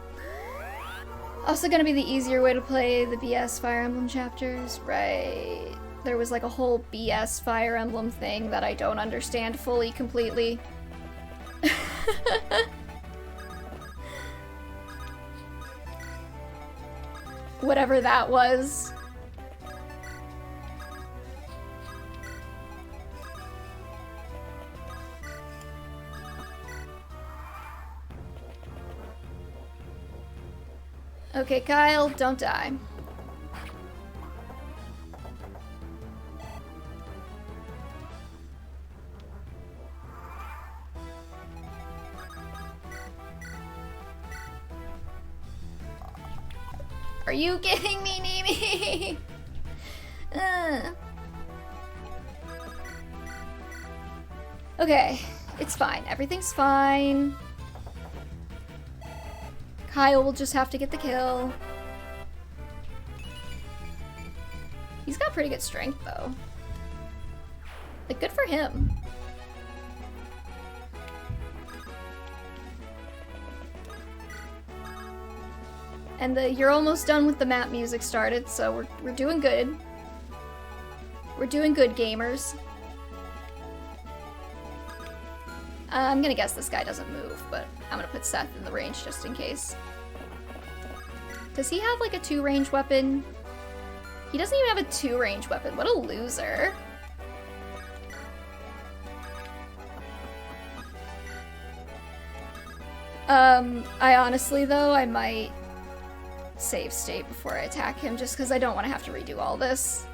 Also gonna be the easier way to play the BS Fire Emblem chapters, right? There was like a whole BS Fire Emblem thing that I don't understand fully, completely. Whatever that was. Okay, Kyle, don't die. Are you kidding me, Nimi? Okay, it's fine. Everything's fine. Kyle will just have to get the kill. He's got pretty good strength, though. Like, good for him. And you're almost done with the map music started, so we're doing good. We're doing good, gamers. I'm gonna guess this guy doesn't move, but I'm gonna put Seth in the range just in case. Does he have like a 2-range weapon? He doesn't even have a 2-range weapon. What a loser. I honestly, though, I might save state before I attack him, just because I don't want to have to redo all this.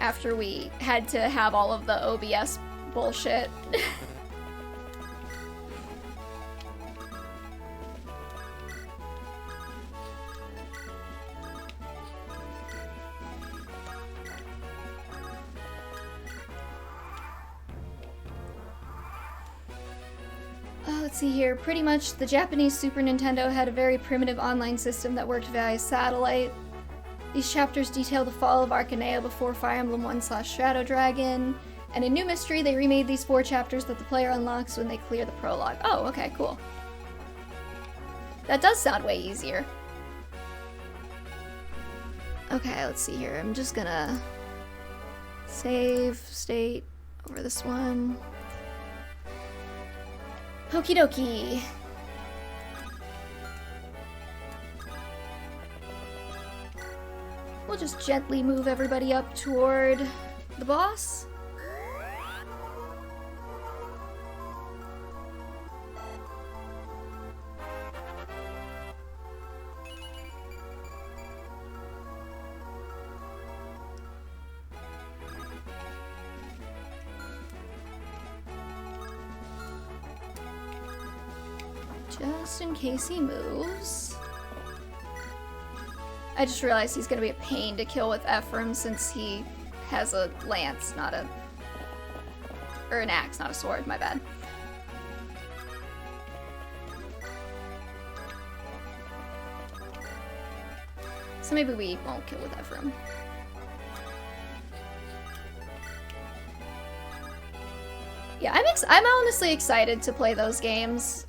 After we had to have all of the OBS bullshit. Let's see here. Pretty much, the Japanese Super Nintendo had a very primitive online system that worked via satellite. These chapters detail the fall of Arcanea before Fire Emblem 1/Shadow Dragon. And in New Mystery, they remade these 4 chapters that the player unlocks when they clear the prologue. Oh, okay, cool. That does sound way easier. Okay, let's see here. I'm just gonna save state over this one. Okie dokie. We'll just gently move everybody up toward the boss. Just in case he moves. I just realized he's gonna be a pain to kill with Ephraim since he has a lance, not a... or an axe, not a sword, my bad. So maybe we won't kill with Ephraim. Yeah, I'm honestly excited to play those games.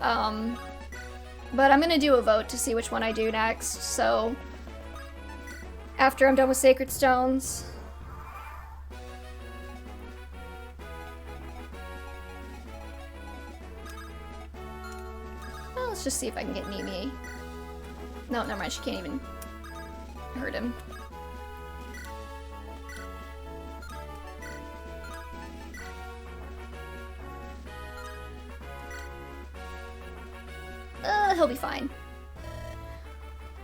But I'm gonna do a vote to see which one I do next, so after I'm done with Sacred Stones. Well, let's just see if I can get Mimi. No, never mind, she can't even hurt him. He'll be fine.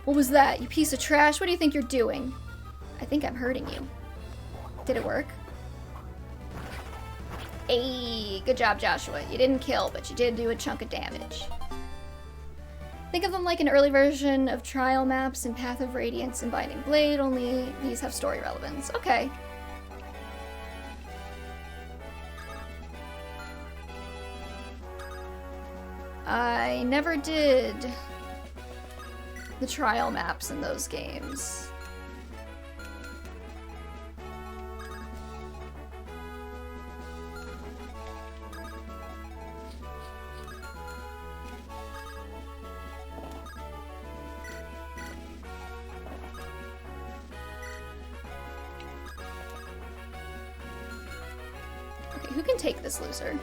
What was that? You piece of trash? What do you think you're doing? I think I'm hurting you. Did it work? Hey, good job, Joshua. You didn't kill, but you did do a chunk of damage. Think of them like an early version of Trial Maps and Path of Radiance and Binding Blade, only these have story relevance. Okay. I never did the trial maps in those games. Okay, who can take this loser?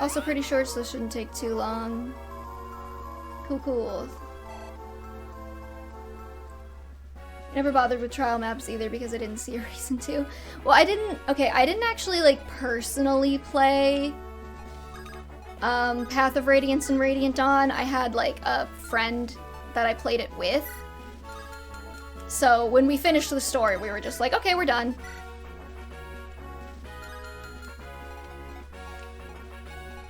Also pretty short, so it shouldn't take too long. Cool, cool. I never bothered with trial maps either because I didn't see a reason to. Well, I didn't actually, like, personally play Path of Radiance and Radiant Dawn. I had, like, a friend that I played it with. So when we finished the story, we were just like, okay, we're done.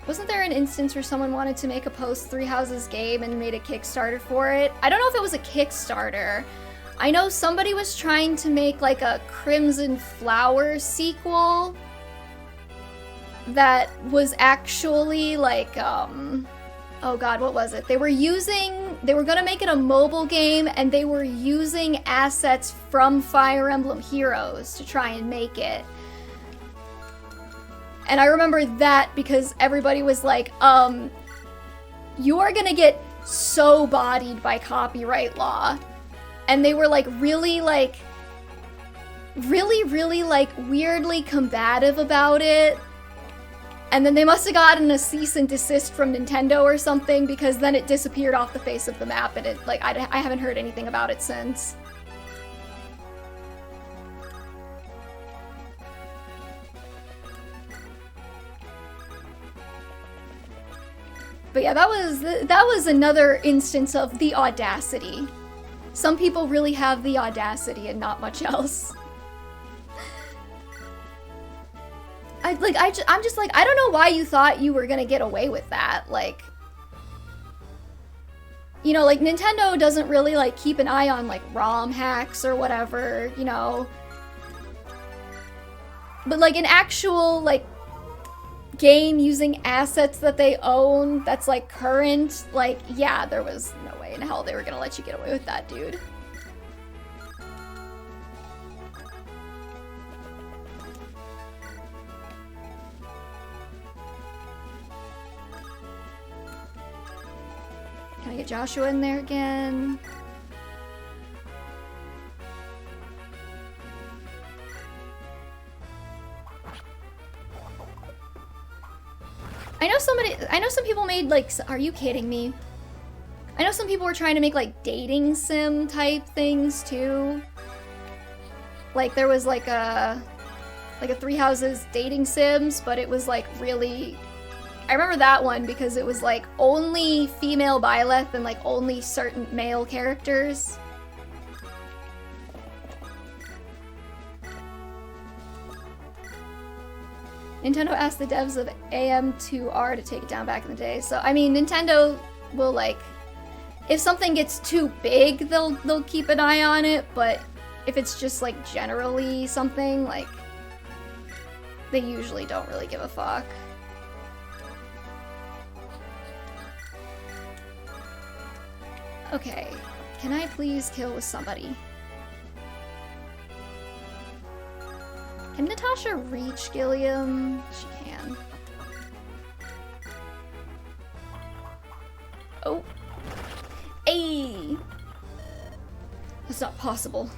Wasn't there an instance where someone wanted to make a post 3 Houses game and made a Kickstarter for it? I don't know if it was a Kickstarter. I know somebody was trying to make like a Crimson Flower sequel that was actually like, oh god, what was it? They were gonna make it a mobile game and they were using assets from Fire Emblem Heroes to try and make it. And I remember that because everybody was like, you are gonna get so bodied by copyright law. And they were like really weirdly combative about it. And then they must have gotten a cease and desist from Nintendo or something because then it disappeared off the face of the map and it, like, I haven't heard anything about it since. But yeah, that was another instance of the audacity. Some people really have the audacity and not much else. I'm just like, I don't know why you thought you were gonna get away with that. Like, you know, like Nintendo doesn't really like keep an eye on like ROM hacks or whatever, you know. But like an actual like game using assets that they own that's like current, like, yeah, there was no way in hell they were gonna let you get away with that, dude. Can I get Joshua in there again? I know some people made like, are you kidding me? I know some people were trying to make like dating sim type things too. Like there was like a Three Houses dating sims, but it was like really, I remember that one because it was like only female Byleth and like only certain male characters. Nintendo asked the devs of AM2R to take it down back in the day. So, I mean, Nintendo will, like, if something gets too big, they'll keep an eye on it, but if it's just, like, generally something, like, they usually don't really give a fuck. Okay, can I please kill with somebody? Can Natasha reach Gilliam? She can. Oh. Ayy! That's not possible.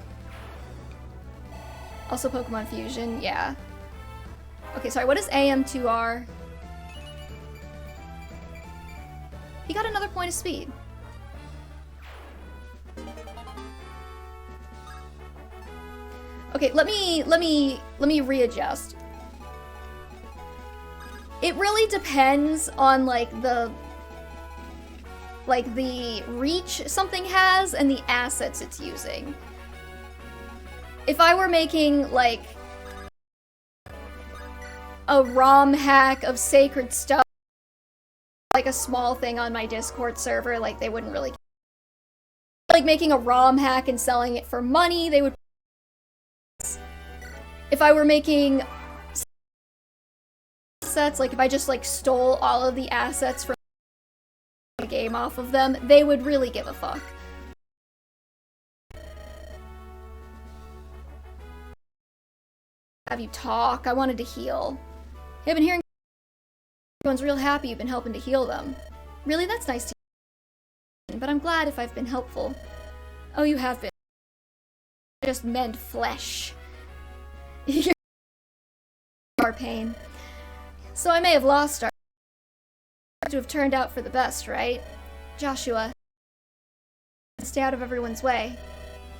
Also Pokemon Fusion, yeah. Okay, sorry, what is AM2R? He got another point of speed. Okay, let me readjust. It really depends on like the reach something has and the assets it's using. If I were making like a ROM hack of Sacred Stones, like a small thing on my Discord server, like they wouldn't really, like making a ROM hack and selling it for money, they would. If I were making assets, like if I just like stole all of the assets from the game off of them, they would really give a fuck. Have you talk? I wanted to heal. Hey, I've been hearing everyone's real happy you've been helping to heal them. Really, that's nice to hear, but I'm glad if I've been helpful. Oh, you have been. I just mend flesh. Our pain. So I may have lost our to have turned out for the best, right? Joshua, stay out of everyone's way.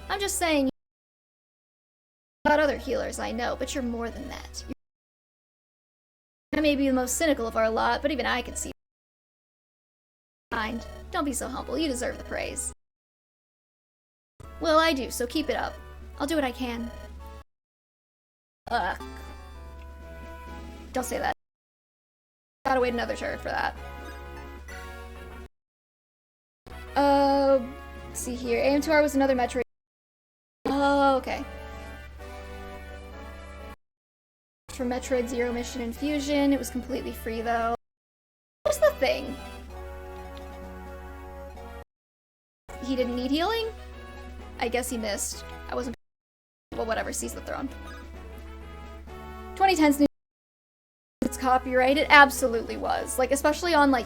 I'm just saying, about other healers I know, but you're more than that. I may be the most cynical of our lot, but even I can see. Mind, don't be so humble. You deserve the praise. Well, I do, so keep it up. I'll do what I can. Ugh. Don't say that. Gotta wait another turn for that. Let's see here. AM2R was another Metroid. Oh, okay. For Metroid Zero Mission and Fusion, it was completely free though. What was the thing? He didn't need healing? I guess he missed. I wasn't. Well, whatever. Seize the throne. 2010's new. It's copyright. It absolutely was. Like, especially on like.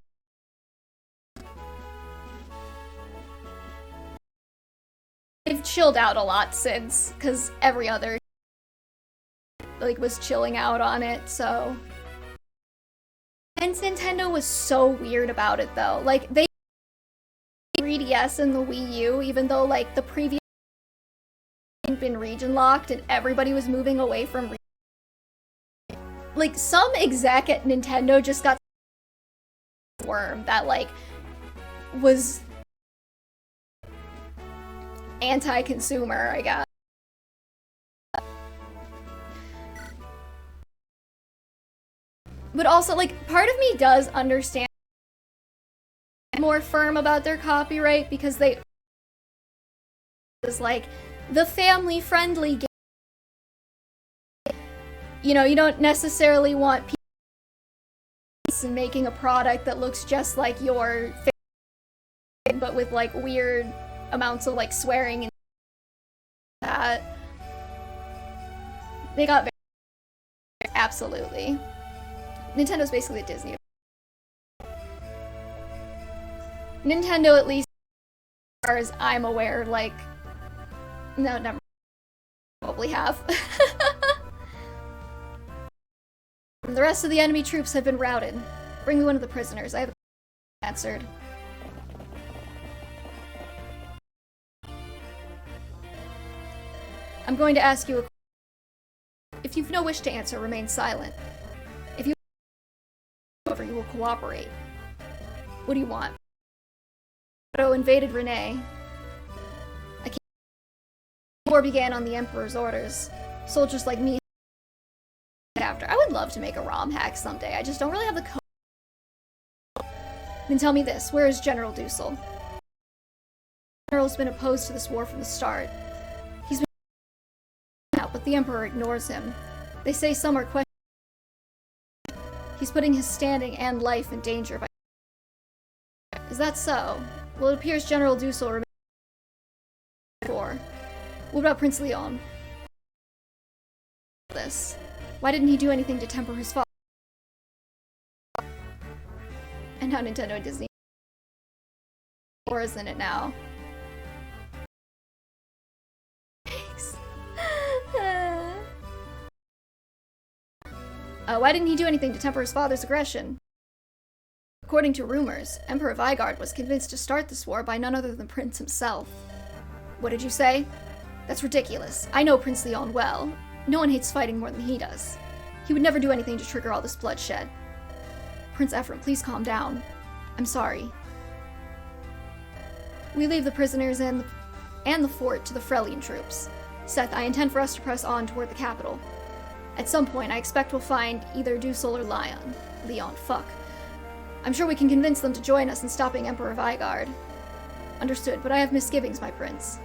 They've chilled out a lot since, because every other like was chilling out on it. So. And Nintendo was so weird about it though. Like they 3DS and the Wii U, even though like the previous been region locked and everybody was moving away from like some exec at Nintendo just got worm that, like, was anti-consumer, I guess. But also, like, part of me does understand more firm about their copyright because they is like the family-friendly game. You know, you don't necessarily want people making a product that looks just like your family, but with like weird amounts of like swearing and that. They got very absolutely. Nintendo's basically Disney. Nintendo, at least as far as I'm aware, like, no, never probably have. The rest of the enemy troops have been routed. Bring me one of the prisoners. I have answered. I'm going to ask you a question. If you've no wish to answer, remain silent. If you however, you will cooperate. What do you want? Otto invaded Renee. The war began on the Emperor's orders. Soldiers like me after. I would love to make a ROM hack someday. I just don't really have the code. Then tell me this, where is General Dussel? The General's been opposed to this war from the start. He's been out, but the Emperor ignores him. They say some are questioning. He's putting his standing and life in danger by. Is that so? Well, it appears General Dussel remains before. What about Prince Leon? This. Why didn't he do anything to temper his father? And now Nintendo and Disney. Or isn't it now? Why didn't he do anything to temper his father's aggression? According to rumors, Emperor Vigard was convinced to start this war by none other than Prince himself. What did you say? That's ridiculous. I know Prince Leon well. No one hates fighting more than he does. He would never do anything to trigger all this bloodshed. Prince Ephraim, please calm down. I'm sorry. We leave the prisoners and the fort to the Frelian troops. Seth, I intend for us to press on toward the capital. At some point, I expect we'll find either Dussel or Leon, fuck. I'm sure we can convince them to join us in stopping Emperor Vigard. Understood, but I have misgivings, my prince.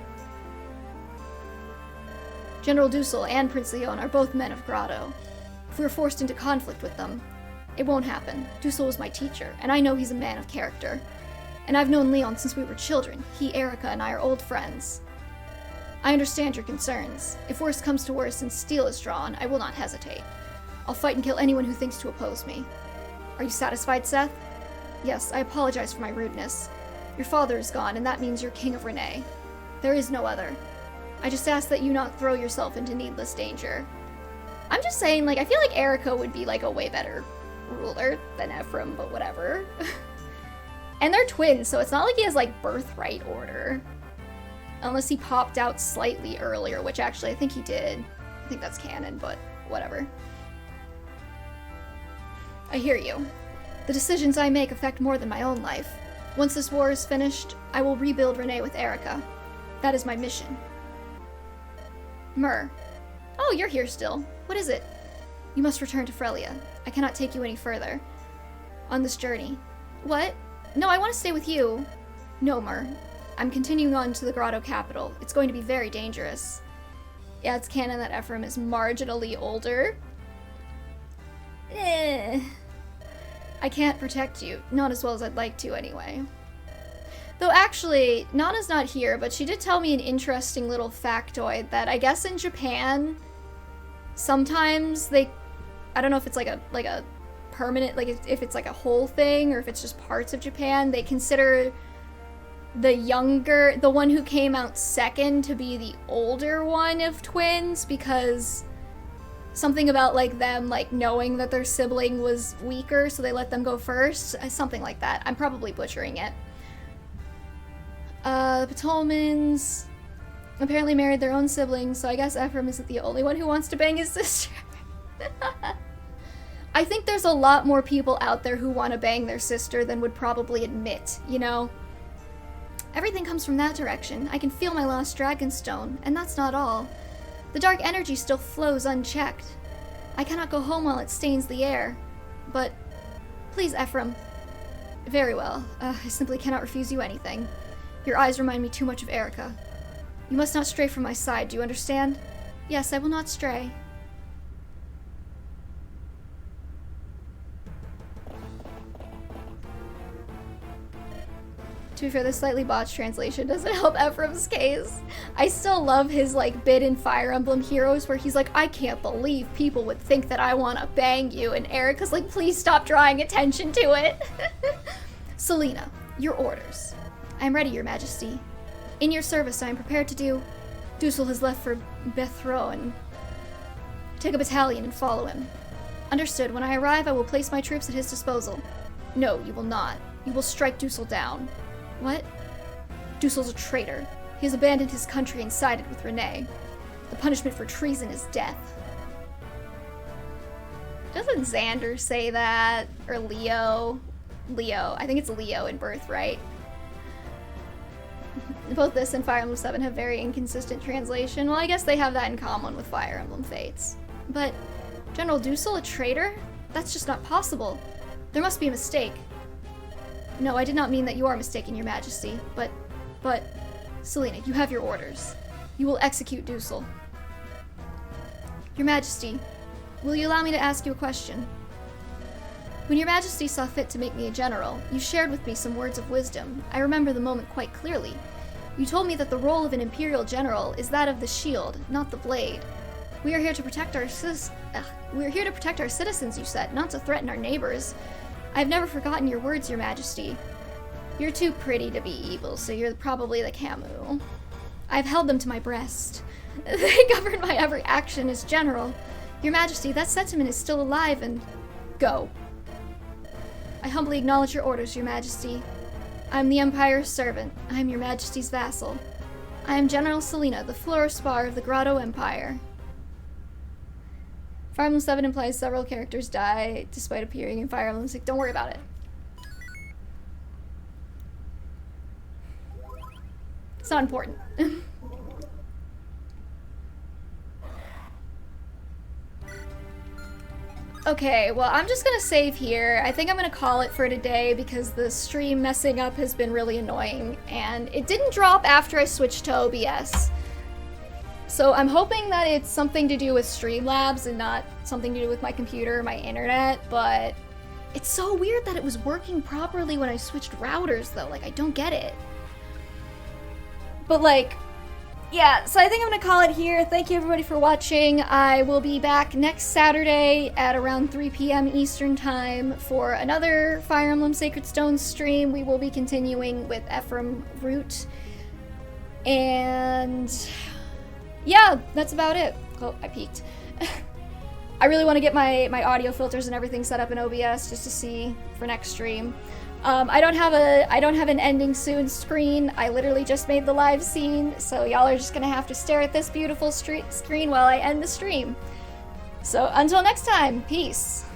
General Dussel and Prince Leon are both men of Grotto. If we are forced into conflict with them, it won't happen. Dussel was my teacher, and I know he's a man of character. And I've known Leon since we were children. He, Eirika, and I are old friends. I understand your concerns. If worst comes to worst and steel is drawn, I will not hesitate. I'll fight and kill anyone who thinks to oppose me. Are you satisfied, Seth? Yes, I apologize for my rudeness. Your father is gone, and that means you're king of Renee. There is no other. I just ask that you not throw yourself into needless danger. I'm just saying, like, I feel like Eirika would be, like, a way better ruler than Ephraim, but whatever. And they're twins, so it's not like he has, like, birthright order. Unless he popped out slightly earlier, which actually I think he did. I think that's canon, but whatever. I hear you. The decisions I make affect more than my own life. Once this war is finished, I will rebuild Renee with Eirika. That is my mission. Myr. Oh, you're here still. What is it? You must return to Frelia. I cannot take you any further. On this journey. What? No, I want to stay with you. No, Myr. I'm continuing on to the Grotto capital. It's going to be very dangerous. Yeah, it's canon that Ephraim is marginally older. I can't protect you. Not as well as I'd like to, anyway. Though actually, Nana's not here, but she did tell me an interesting little factoid that I guess in Japan, sometimes they... I don't know if it's like a permanent, like if it's like a whole thing or if it's just parts of Japan, they consider the one who came out second to be the older one of twins because something about like them like knowing that their sibling was weaker, so they let them go first. Something like that. I'm probably butchering it. The Ptolmans apparently married their own siblings, so I guess Ephraim isn't the only one who wants to bang his sister. I think there's a lot more people out there who want to bang their sister than would probably admit, you know? Everything comes from that direction. I can feel my lost dragonstone, and that's not all. The dark energy still flows unchecked. I cannot go home while it stains the air. But, please, Ephraim. Very well. I simply cannot refuse you anything. Your eyes remind me too much of Eirika. You must not stray from my side, do you understand? Yes, I will not stray. To be fair, this slightly botched translation doesn't help Ephraim's case. I still love his, like, bit in Fire Emblem Heroes where he's like, I can't believe people would think that I want to bang you, and Eirika's like, please stop drawing attention to it. Selena, your orders. I am ready, your majesty. In your service, I am prepared to do. Dussel has left for Bethroen. Take a battalion and follow him. Understood. When I arrive, I will place my troops at his disposal. No, you will not. You will strike Dussel down. What? Dussel's a traitor. He has abandoned his country and sided with Renee. The punishment for treason is death. Doesn't Xander say that? Or Leo? Leo. I think it's Leo in Birthright. Both this and Fire Emblem 7 have very inconsistent translation. Well, I guess they have that in common with Fire Emblem Fates. But General Dussel, a traitor? That's just not possible. There must be a mistake. No, I did not mean that you are mistaken, your majesty. But, Selena, you have your orders. You will execute Dussel. Your majesty, will you allow me to ask you a question? When your majesty saw fit to make me a general, you shared with me some words of wisdom. I remember the moment quite clearly. You told me that the role of an imperial general is that of the shield, not the blade. We are here to protect our citizens, you said, not to threaten our neighbors. I've never forgotten your words, your majesty. You're too pretty to be evil, so you're probably the Camus. I've held them to my breast. They govern my every action as general. Your majesty, that sentiment is still alive and... Go. I humbly acknowledge your orders, your majesty. I am the Empire's servant. I am your majesty's vassal. I am General Selena, the fluorspar of the Grotto Empire. Fire Emblem 7 implies several characters die despite appearing in Fire Emblem 6. Don't worry about it. It's not important. Okay, well, I'm just gonna save here. I think I'm gonna call it for today because the stream messing up has been really annoying, and it didn't drop after I switched to OBS. So I'm hoping that it's something to do with Streamlabs and not something to do with my computer or my internet, but it's so weird that it was working properly when I switched routers, though. Like, I don't get it. But, like, yeah, so I think I'm gonna call it here. Thank you everybody for watching. I will be back next Saturday at around 3 p.m. Eastern Time for another Fire Emblem Sacred Stones stream. We will be continuing with Ephraim Root. And yeah, that's about it. Oh, I peeked. I really want to get my audio filters and everything set up in OBS just to see for next stream. I don't have an ending soon screen. I literally just made the live scene, so y'all are just gonna have to stare at this beautiful screen while I end the stream. So until next time, peace.